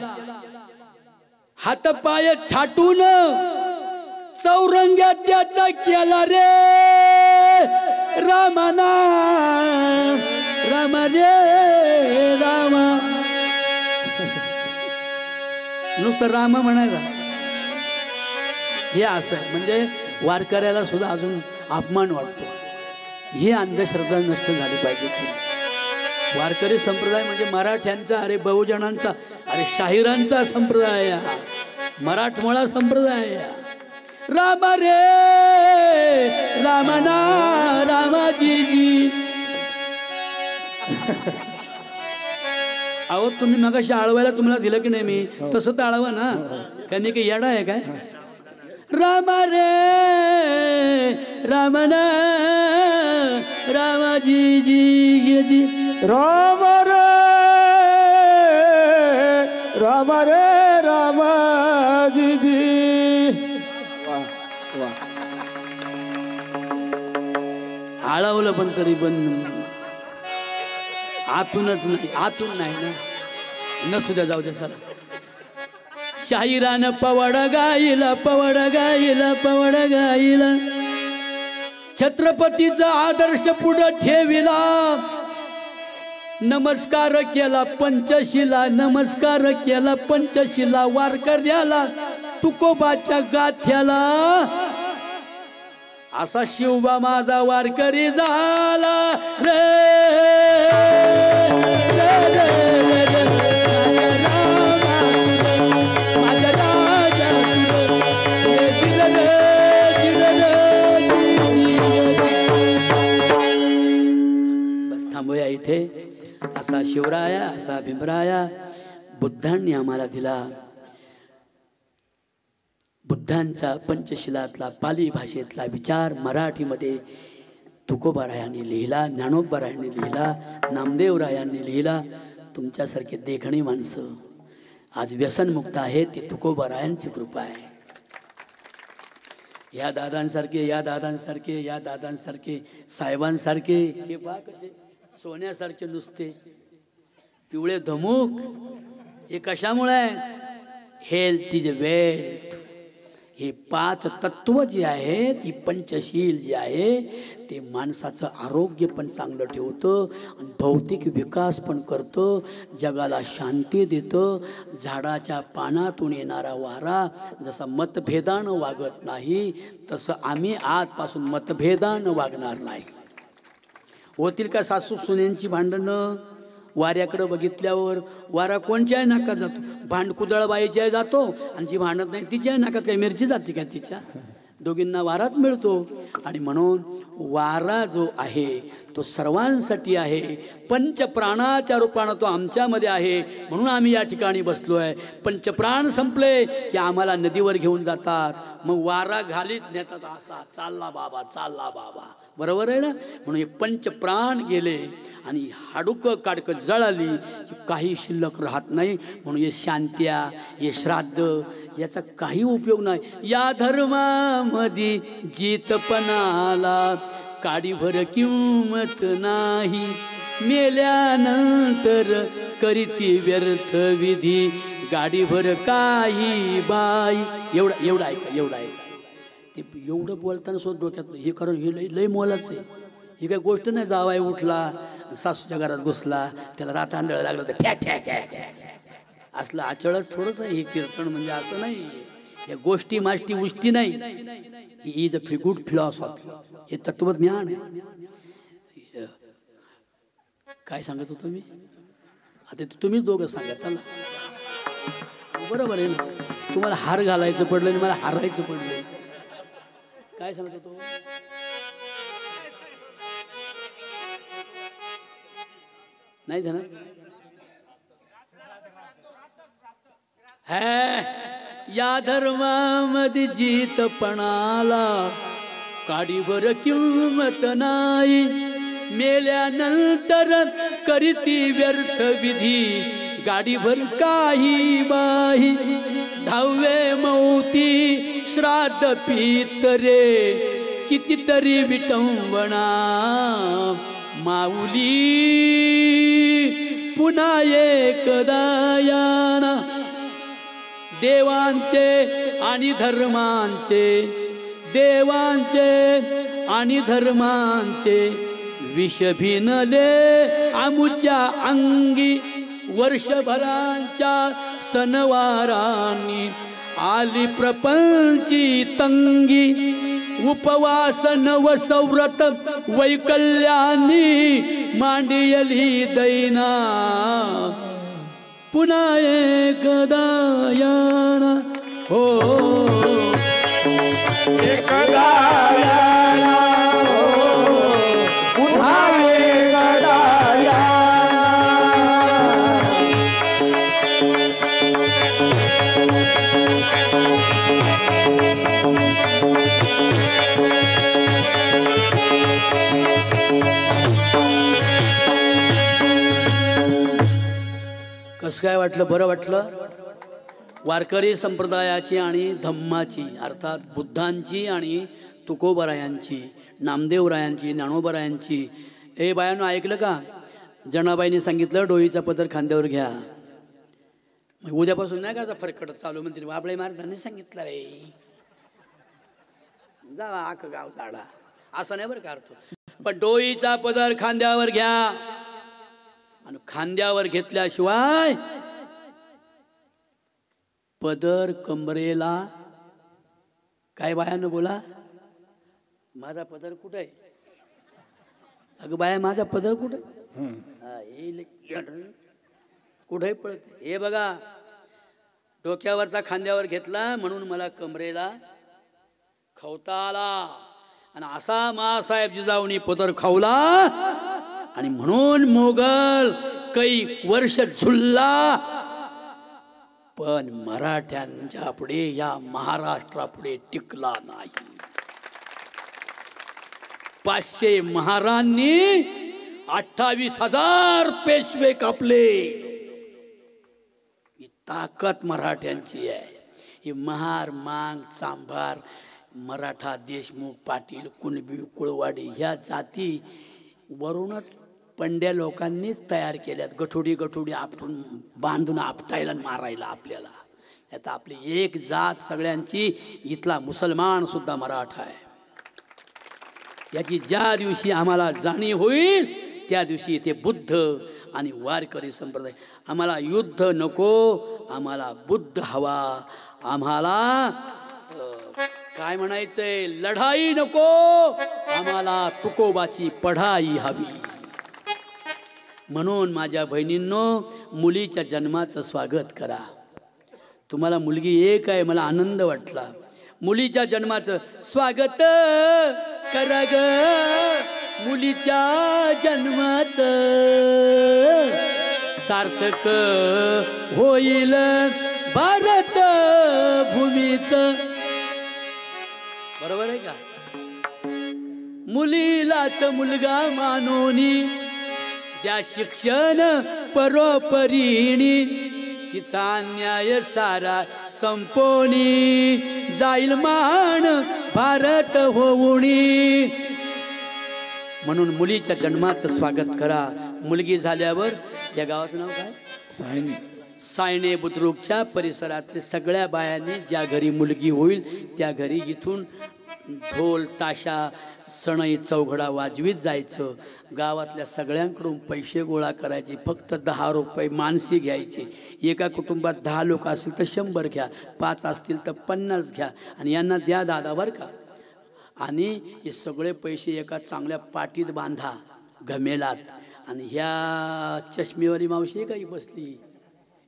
हात पाय छाटून चौरंग्या त्याचा केला रे रामाना. राम रे रामा. नुसतं राम म्हणायला हे असं म्हणजे वारकऱ्याला सुद्धा अजून अपमान वाटतो. ही अंधश्रद्धा नष्ट झाली पाहिजे. वारकरी संप्रदाय म्हणजे मराठ्यांचा, अरे बहुजनांचा, अरे शाहिरांचा संप्रदाय, मराठमोळा संप्रदाय. राम रे रामना रामाजी. अहो तुम्ही मगाशी आळवायला तुम्हाला दिलं की नाही मी, तसं तर आळवा ना. काही काही येडा आहे काय? राम रे रामना रामाजी जी जी. राम रे राम रे राम जी वा वा आळवलं पण तरी पण आतूनच नाही, आतून नाही ना, नसू द्या, जाऊ द्या चला. शाहिरानं पवड गाईला, पवड गाईला, पवड गाईला, छत्रपतीचा आदर्श पुढं ठेविला, नमस्कार केला पंचशिला, नमस्कार केला पंचशिला, वारकऱ्याला तुकोबाच्या गाथ्याला, असा शिवबा माझा वारकरी झाला रे, माझ्या राजा बस थांबूया इथे. असा शिवराया, असा भीमराया बुद्धांनी आम्हाला दिला. बुद्धांचा पंचशिलातला पाली भाषेतला विचार मराठीमध्ये तुकोबारायांनी लिहिला, ज्ञानोबारायांनी लिहिला, नामदेवरायांनी लिहिला. तुमच्यासारखे देखणी माणसं आज व्यसनमुक्त आहेत, ती तुकोबारायांची कृपा आहे. या दादांसारखे, या दादांसारखे, या दादांसारखे, साहेबांसारखे हे पहा कसे सोन्यासारखे नुसते पिवळे धमुक. हे कशामुळे आहे? Health is wealth. हे 5 तत्व जे आहेत, ही पंचशील जे आहे, ते माणसाचं आरोग्य पण चांगलं ठेवतं आणि भौतिक विकास पण करतं, जगाला शांती देतं. झाडाच्या पानातून येणारा वारा जसा मतभेदानं वागत नाही, तसं आम्ही आजपासून मतभेदानं वागणार नाही. होतील का सासू सुनेंची भांडणं? वाऱ्याकडे बघितल्यावर वारा कोणच्याही नाकात जातो? भांडकुदळ बाईच्या जातो आणि जी भांडत नाही तिच्या नाकात काही मिरची जाते का? तिच्या दोघींना वाराच मिळतो. आणि म्हणून वारा जो आहे तो सर्वांसाठी आहे, पंचप्राणाच्या रूपानं तो आमच्यामध्ये आहे. म्हणून आम्ही या ठिकाणी बसलो आहे. पंचप्राण संपले की आम्हाला नदीवर घेऊन जातात, मग वारा घालीत नेतात, असा चालला बाबा, चालला बाबा, बरोबर आहे ना? म्हणून हे पंचप्राण गेले आणि हाडुकं काडकं जळाली की काही शिल्लक राहत नाही. म्हणून हे शांत्या, हे श्राद्ध याचा काही उपयोग नाही. या धर्मामध्ये जितपणाला काडीभर किंमत नाही, मेल्यानंतर करीती व्यर्थ विधी, गाडीभर काही बाई. एवढं ऐका, एवढं ऐका. ते एवढं बोलताना सुद्धा डोक्यात हे कारण हे लय मोलाचं आहे. ही काही गोष्ट नाही. जावाई उठला, सासूच्या घरात घुसला, त्याला रात आंधळ लागलं तर ठॅ ठॅ ठॅ ठॅ असलं आचळच थोडंसं हे कीर्तन म्हणजे असं नाही. या गोष्टी माष्टी उष्टी नाही. He is a good philosophy. हे तत्वज्ञान आहे. काय सांगत होतो मी आता? तुम्हीच दोघं सांगा चला. बरोबर आहे ना? तुम्हाला हार घालायचं पडलं आणि मला हारायचं पडलं. काय सांगत होतो? नाही झालं है. या धर्मामध्ये जितपणाला काडीभर किंमत नाही, मेल्यानंतर करीती व्यर्थ विधी, गाडीभर काही बाही. 10वे मौती श्राद्ध पितरे, कितीतरी विटंबना माऊली, पुन्हा एकदा याना. देवांचे आणि धर्मांचे, देवांचे आणि धर्मांचे विष भिनले आमुच्या अंगी. वर्षभरांच्या सणवारांनी आली प्रपंची तंगी. उपवास नवसव्रत वैकल्यानी मांडियली दैना, पुन्हा एकदा याना. हो एकदा याना, पुन्हा एकदा याना. कसं काय वाटलं? बरं वाटलं? वारकरी संप्रदायाची आणि धम्माची अर्थात बुद्धांची आणि तुकोबरायांची, नामदेवरायांची, ज्ञानोबरायांची. ए बायानं ऐकलं का? जनाबाईने सांगितलं डोईचा पदर खांद्यावर घ्या. मग उद्यापासून नाही का फरकट चालू म्हणते वाबळे महाराजांनी सांगितलं रे, जावा आख गाव झाडा, असं नाही बरं का अर्थ. पण डोईचा पदर खांद्यावर घ्या आणि खांद्यावर घेतल्याशिवाय पदर कमरेला. काय बायानं बोला, माझा पदर कुठे आहे? अगं बाया माझा पदर कुठे? कुठे पळत? हे बघा, डोक्यावरचा खांद्यावर घेतला म्हणून मला कमरेला खवता आला. आणि असा मासाहेब जिजाऊनी पदर खावला आणि म्हणून मोगल काही वर्ष झुलला, पण मराठ्यांच्या पुढे, या महाराष्ट्रापुढे टिकला नाही. 500 महारांनी 28,000 पेशवे कापले. ही ताकद मराठ्यांची आहे. ही महार, मांग, चांभार, मराठा, देशमुख, पाटील, कुणबी, कुळवाडी ह्या जाती वरूनच पंड्या लोकांनीच तयार केल्यात. गठोडी आपटून बांधून आपटायला मारायला आपल्याला. आता आपली एक जात सगळ्यांची, इथला मुसलमान सुद्धा मराठा आहे. याची ज्या दिवशी आम्हाला जाणीव होईल त्या दिवशी इथे बुद्ध आणि वारकरी संप्रदाय. आम्हाला युद्ध नको, आम्हाला बुद्ध हवा. आम्हाला काय म्हणायचंय, लढाई नको, आम्हाला तुकोबाची पढाई हवी. म्हणून माझ्या बहिणींनो, मुलीच्या जन्माचं स्वागत करा. तुम्हाला मुलगी एक आहे, मला आनंद वाटला. मुलीच्या जन्माचं स्वागत करा ग, मुलीच्या जन्माचं सार्थक होईल भारत भूमीचं. बरोबर आहे का? मुलीलाच मुलगा मानोनी द्या शिक्षण परोपरीणी, तिचा अन्याय सारा संपोनी जाईल मान भारत होऊनी. म्हणून मुलीच्या जन्माचं स्वागत करा. मुलगी झाल्यावर, या गावाचं नाव काय? सायने. सायने बुद्रुकच्या परिसरातल्या सगळ्या बायांनी ज्या घरी मुलगी होईल त्या घरी इथून ढोल ताशा सणई चौघडा वाजवीत जायचं. गावातल्या सगळ्यांकडून पैसे गोळा करायचे. फक्त 10 रुपये मानसी घ्यायचे. एका कुटुंबात 10 लोक असतील तर 100 घ्या, 5 असतील तर 50 घ्या आणि यांना द्या दादा बरं का. आणि हे सगळे पैसे एका चांगल्या पाटीत बांधा घमेलात. आणि ह्या चष्मेवाली मावशी काही बसली,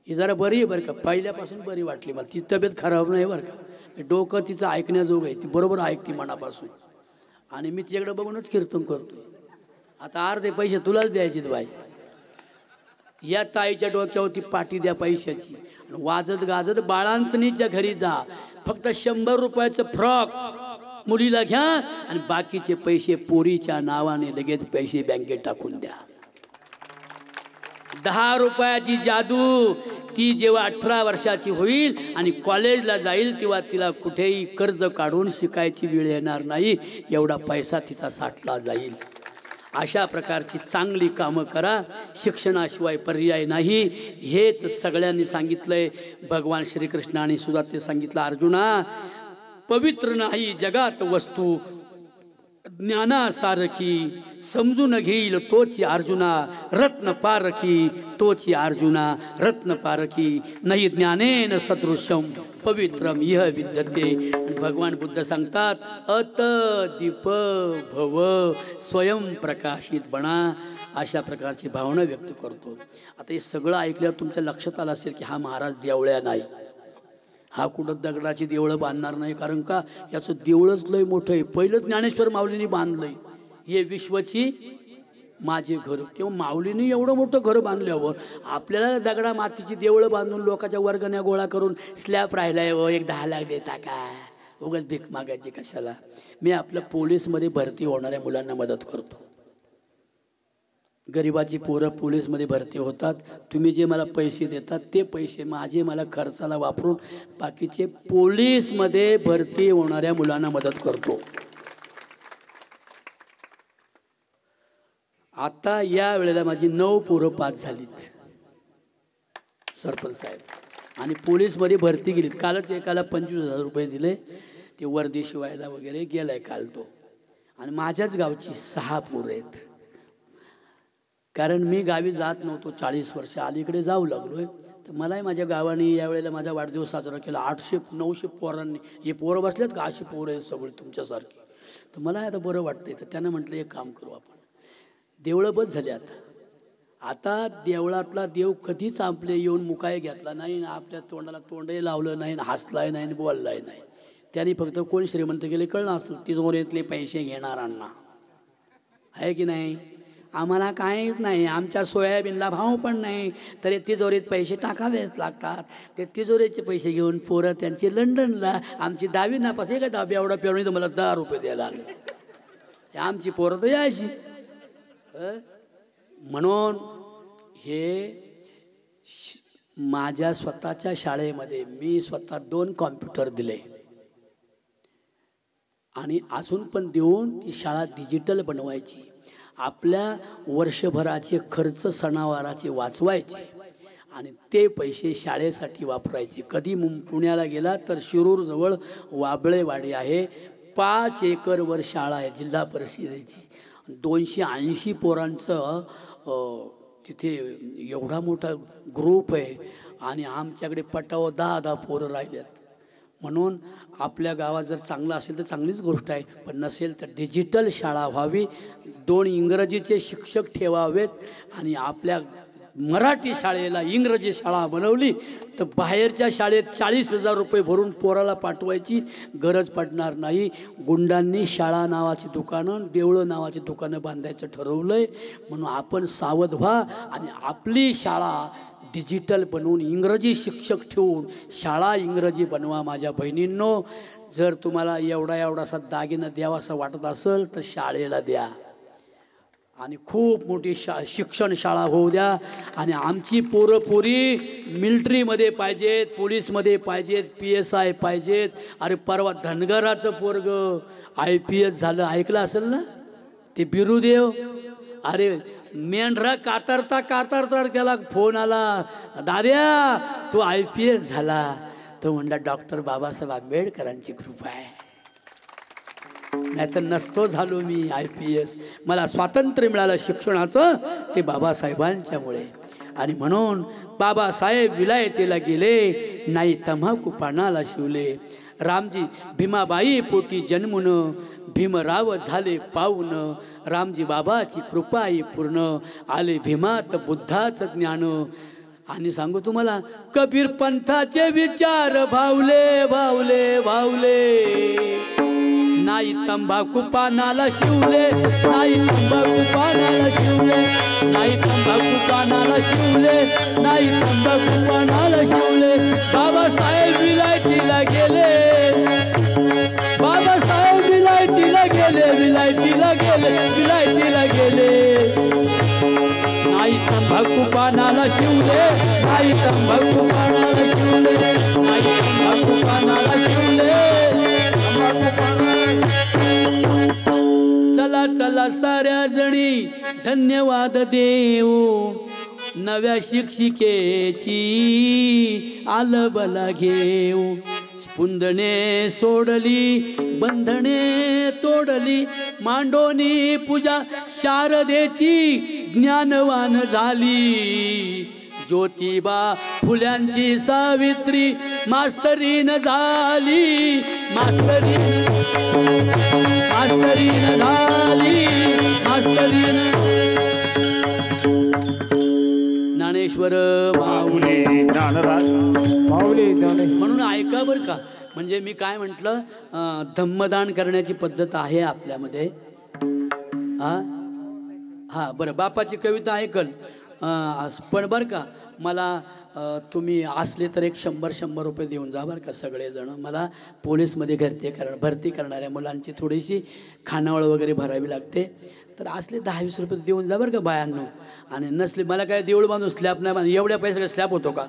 ही जरा बरी आहे बरं का, पहिल्यापासून बरी वाटली मला. तिची तब्येत खराब नाही बरं का, डोकं तिचं ऐकण्याजोगं आहे, ती बरोबर ऐकते मनापासून. आणि मी तिच्याकडे बघूनच कीर्तन करतो. आता अर्धे पैसे तुलाच द्यायचे बाई. या ताईच्या डोक्यावरती पाठी द्या पैशाची आणि वाजत गाजत बाळांतणीच्या घरी जा. फक्त 100 रुपयाचं फ्रॉक मुलीला घ्या आणि बाकीचे पैसे पोरीच्या नावाने लगेच पैसे बँकेत टाकून द्या. 10 रुपयाची जादू. ती जेव्हा 18 वर्षाची होईल आणि कॉलेजला जाईल तेव्हा तिला कुठेही कर्ज काढून शिकायची वेळ येणार नाही, एवढा पैसा तिचा साठला जाईल. अशा प्रकारची चांगली कामं करा. शिक्षणाशिवाय पर्याय नाही. हेच सगळ्यांनी सांगितलंय. भगवान श्रीकृष्णाने सुद्धा ते सांगितलं, अर्जुना पवित्र नाही जगात वस्तू ज्ञानासारखी, समजून घेईल तोची अर्जुना रत्न पारखी, तोची अर्जुना रत्न पारखी, नाही ज्ञानेन सदृशम पवित्रम इह विद्यते. भगवान बुद्ध सांगतात अत दीप भव, स्वयं प्रकाशित बना. अशा प्रकारची भावना व्यक्त करतो. आता हे सगळं ऐकल्यावर तुमच्या लक्षात आलं असेल की हा महाराज देवळ्या नाही, हा कुठं दगडाची देवळं बांधणार नाही. कारण का, याचं देवळच लय मोठं आहे. पहिलं ज्ञानेश्वर माऊलींनी बांधलंय, हे विश्वची माझे घर. तेव्हा माऊलींनी एवढं मोठं घर बांधल्यावर आपल्याला दगडा मातीची देवळं बांधून लोकांच्या वर्गण्या गोळा करून स्लॅब राहिलाय व 10 लाख देता का, उगाच भीक मागायची कशाला. मी आपल्या पोलीसमध्ये भरती होणाऱ्या मुलांना मदत करतो. गरिबाची पोरं पोलीसमध्ये भरती होतात. तुम्ही जे मला पैसे देतात ते पैसे माझे मला खर्चाला वापरून बाकीचे पोलीसमध्ये भरती होणाऱ्या मुलांना मदत करतो. आता या वेळेला माझी 9 पोरं पास झालीत सरपंच साहेब, आणि पोलीसमध्ये भरती गेलीत. कालच एकाला 25,000 रुपये दिले, ते वर्दी शिवायला वगैरे गेलाय काल तो. आणि माझ्याच गावची 6 पोरं आहेत. कारण मी गावी जात नव्हतो 40 वर्ष, अलीकडे जाऊ लागलोय. तर मलाही माझ्या गावाने यावेळेला माझा वाढदिवस साजरा केला. 800-900 पोरांनी, हे पोरं बसलेत का अशी पोरं आहेत सगळे तुमच्यासारखी. तर मला आता बरं वाटतंय. तर त्यानं म्हटलं एक काम करू आपण, देवळं बस झाले आता देवळातला देव कधीच आपले येऊन मुकाय घेतला नाही, आपल्या तोंडाला तोंडही लावलं नाही, हसलाय नाही, बोललाय नाही. त्यांनी फक्त कोण श्रीमंत गेले कळलं असेल, तिजोरीतले पैसे घेणाऱ्यांना. आहे की नाही? आम्हाला काहीच नाही, आमच्या सोयाबीनला भाव पण नाही, तरी तिजोरीत पैसे टाकावेच लागतात. ते तिजोरीचे पैसे घेऊन पोरं त्यांची लंडनला, आमची 10वी नापास आहे का 10 एवढा पेवणी तर मला 10 रुपये द्यायला आले. आमची पोरं तर यायची. म्हणून हे माझ्या स्वतःच्या शाळेमध्ये मी स्वतः 2 कॉम्प्युटर दिले आणि अजून पण देऊन ती शाळा डिजिटल बनवायची. आपल्या वर्षभराचे खर्च सणावाराचे वाचवायचे आणि ते पैसे शाळेसाठी वापरायचे. कधी पुण्याला गेला तर शिरूरजवळ वाबळेवाडी आहे, 5 एकरवर शाळा आहे जिल्हा परिषदेची. 280 पोरांचं तिथे एवढा मोठा ग्रुप आहे आणि आमच्याकडे पटाव 10 पोरं राहिल्यात. म्हणून आपल्या गावात जर चांगलं असेल तर चांगलीच गोष्ट आहे, पण नसेल तर डिजिटल शाळा व्हावी, 2 इंग्रजीचे शिक्षक ठेवावेत आणि आपल्या मराठी शाळेला इंग्रजी शाळा बनवली तर बाहेरच्या शाळेत 40,000 रुपये भरून पोराला पाठवायची गरज पडणार नाही. गुंडांनी शाळा नावाची दुकानं, देवळं नावाची दुकानं बांधायचं ठरवलंय. म्हणून आपण सावध व्हा आणि आपली शाळा डिजिटल बनवून इंग्रजी शिक्षक ठेवून शाळा इंग्रजी बनवा. माझ्या बहिणींनो, जर तुम्हाला एवढासा दागिना द्यावासा वाटत असेल तर शाळेला द्या आणि खूप मोठी शिक्षण शाळा होऊ द्या. आणि आमची पोरं पोरी मिलिटरीमध्ये पाहिजेत, पोलीसमध्ये पाहिजेत, PSI पाहिजेत. अरे परवा धनगराचं पोरग IPS झालं, ऐकलं असेल ना ते बिरुदेव. अरे मेंढरा कातरता कातरता त्याला फोन आला, दाद्या तू IPS झाला. तो म्हणला डॉक्टर बाबासाहेब आंबेडकरांची कृपा आहे, नाहीतर नसतो झालो मी IPS. मला स्वातंत्र्य मिळालं शिक्षणाचं ते बाबासाहेबांच्यामुळे. आणि म्हणून बाबासाहेब विलायतेला गेले, नाही तंबाखू पानाला शिवले. रामजी भीमाबाई पोटी जन्मून भीमराव झाले पाऊन. रामजी बाबाची कृपाई पूर्ण आले भीमात बुद्धाचं ज्ञान. आणि सांगू तुम्हाला, कबीर पंथाचे विचार भावले भावले भावले. नाही तंबाखू पानाला शिवले, नाही तंबाखू पानाला शिवले, नाही तंबाखू पानाला शिवले, नाही तंबाखू पानाला शिवले. बाबासाहेब विलायतीला गेले, बाबासाहेब विलायतीला गेले, विलायतीला गेले, विलायतीला गेले. नाही तंबाखू पानाला शिवले, नाही तंबाखू पानाला शिवले, नाही तंबाखू पानाला शिवले. चला चला साऱ्या जणी धन्यवाद देऊ, नव्या शिक्षिकेची आलबला घेऊ. स्पुंदने सोडली, बंधने तोडली, मांडोनी पूजा शारदेची ज्ञानवान झाली. ज्योतिबा फुल्यांची सावित्री मास्तरीन झाली, मास्तरीन मास्तरीन झाली, मास्तरीन. ज्ञानेश्वर माऊली ज्ञानराज माऊली. म्हणून ऐका बरं का, म्हणजे मी काय म्हटलं, धम्मदान करण्याची पद्धत आहे आपल्यामध्ये. हा बरं, बापाची कविता ऐकल. पण बरं का मला तुम्ही असले तर एक 100 रुपये देऊन जा बरं का सगळेजण. मला पोलीसमध्ये भरती करणाऱ्या मुलांची थोडीशी खानावळ वगैरे भरावी लागते, तर असले 10-20 रुपये देऊन जा बरं का बायांनो. आणि नसले मला काय देऊळ बांधून स्लॅब नाही बांधून एवढ्या पैसे स्लॅब होतो का,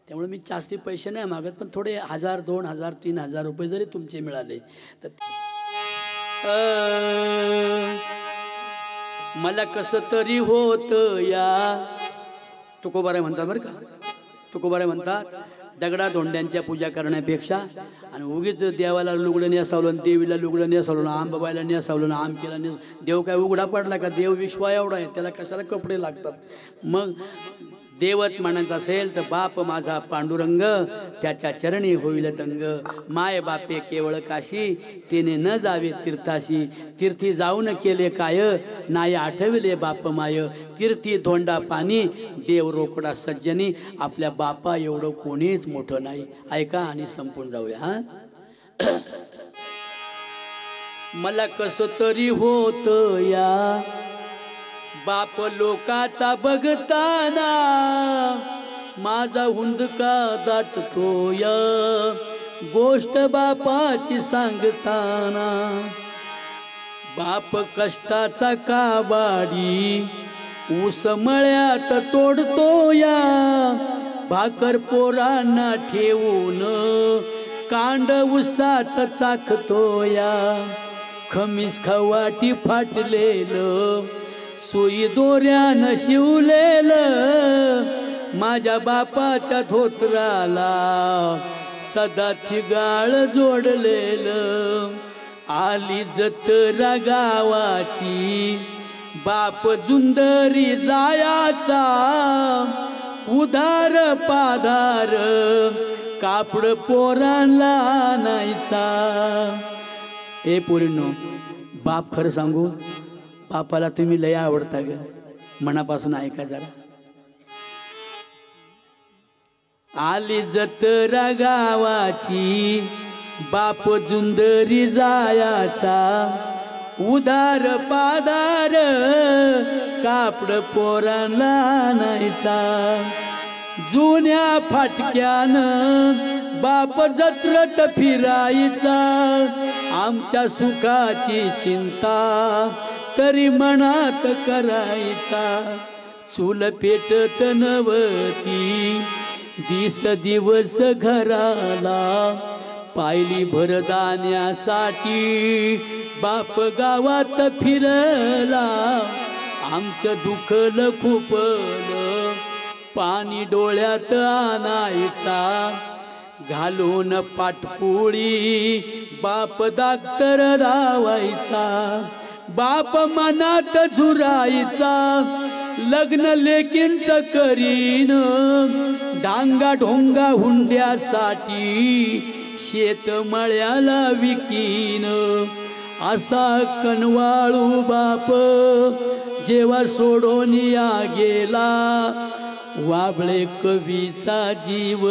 त्यामुळे मी जास्ती पैसे नाही मागत, पण थोडे 1000, 2000, 3000 रुपये जरी तुमचे मिळाले तर मला कसं तरी होत या. तुकोबाराय म्हणतात बरं का, तुकोबाराय म्हणतात दगडा धोंड्यांच्या पूजा करण्यापेक्षा आणि उगीच देवाला लुगडं नेसावलं, देवीला लुगडं नेसावलं, आंबाबाईला नेसावलं, आमकेला देव काय उघडा पडला का, देव विश्वा एवढा आहे, त्याला कशाला कपडे लागतात. मग देवच म्हणायचं असेल तर बाप माझा पांडुरंग त्याच्या चरणी होईल दंग. माय बापे केवळ काशी तिने न जावे तीर्थाशी. तीर्थी जाऊन केले काय नाही आठविले बाप माय. तीर्थी धोंडा पाणी देव रोकडा सज्जनी. आपल्या बापा एवढं कोणीच मोठं नाही. ऐका आणि संपून जाऊया. हा मला कसं तरी होत या बाप लोकाचा बघताना. माझा हुंदका दाटतो या गोष्ट बापाची सांगताना. बाप कष्टाचा काबाडी ऊस मळ्यात तोडतो या. भाकर पोरांना ठेवून कांड ऊसाच चाखतो या. खमीस खवाटी फाटलेलं सुई दोऱ्यानं शिवलेलं माझ्या बापाच्या धोत्राला सदा थिगाळ जोडलेलं. आली जत्रा गावाची बाप जुंदरी जायाचा. उधार पाधार कापड पोरांना आणायचा. ए पोरींनो, बाप खरं सांगू बापाला तुम्ही लय आवडता ग, मनापासून ऐका जरा. आली जत्रा गावाची बाप जुंदरी जायाचा. उधार पाधार कापड पोरांना आणायचा. जुन्या फाटक्यानं बाप जत्रत फिरायचा. आमच्या सुखाची चिंता तरी मनात करायचा. चूल पेटत नवती दिस दिवस घराला. पायली भरदाण्यासाठी बाप गावात फिरला. आमचं दुखलं खूपलं पाणी डोळ्यात आणायचा. घालून पाटपुळी बाप दाक्तर रावायचा. बाप मनात झुरायचा. लग्न लेकींच करीन डांगा ढोंगा हुंड्यासाठी. शेत मळ्याला विकीन असा कनवाळू बाप जेव्हा सोडून या गेला. वाबळे कवीचा जीव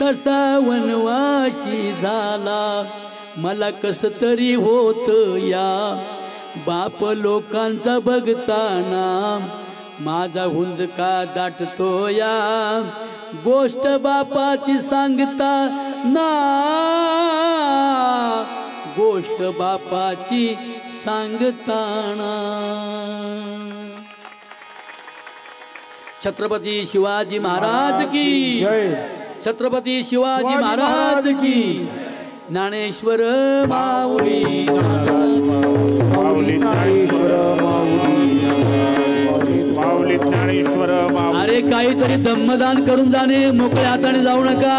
तसा वनवाशी झाला. मला कस तरी होत या बाप लोकांचा बघताना. माझा हुंदका दाटतो या गोष्ट बापाची सांगता ना. गोष्ट बापाची सांगताना. छत्रपती शिवाजी महाराज की छत्रपती शिवाजी महाराज की. ज्ञानेश्वर माऊली ज्ञानेश्वर. अरे काहीतरी धम्मदान करून जाणे, मोकळ्या हाताने जाऊ नका.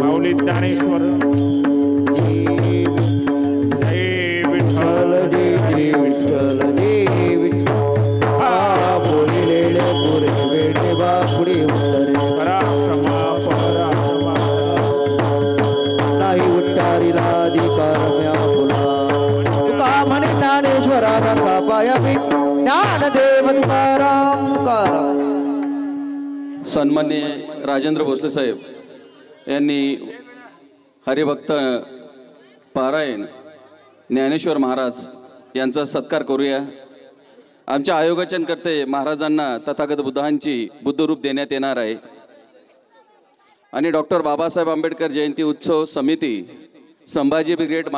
माऊली ज्ञानेश्वर. जय विठ्ठल जय विठ्ठल जय विठ्ठल. हा बोललेले पुरे वेळे बापुडे उत्तरे. पराक्षमा पराक्षमा नाही उट्टारीला अधिकार म्या फुला. तुका म्हणे ज्ञानेश्वरा का पाया मी ज्ञानदेव तुकाराम तुकाराम. सन्माननीय राजेंद्र भोसले साहेब यांनी हरिभक्त पारायण ज्ञानेश्वर महाराज यांचा सत्कार करूया. आमच्या आयोजनकर्ते महाराजांना तथागत बुद्धांची बुद्धरूप देण्यात येणार आहे आणि डॉक्टर बाबासाहेब आंबेडकर जयंती उत्सव समिती संभाजी ब्रिगेड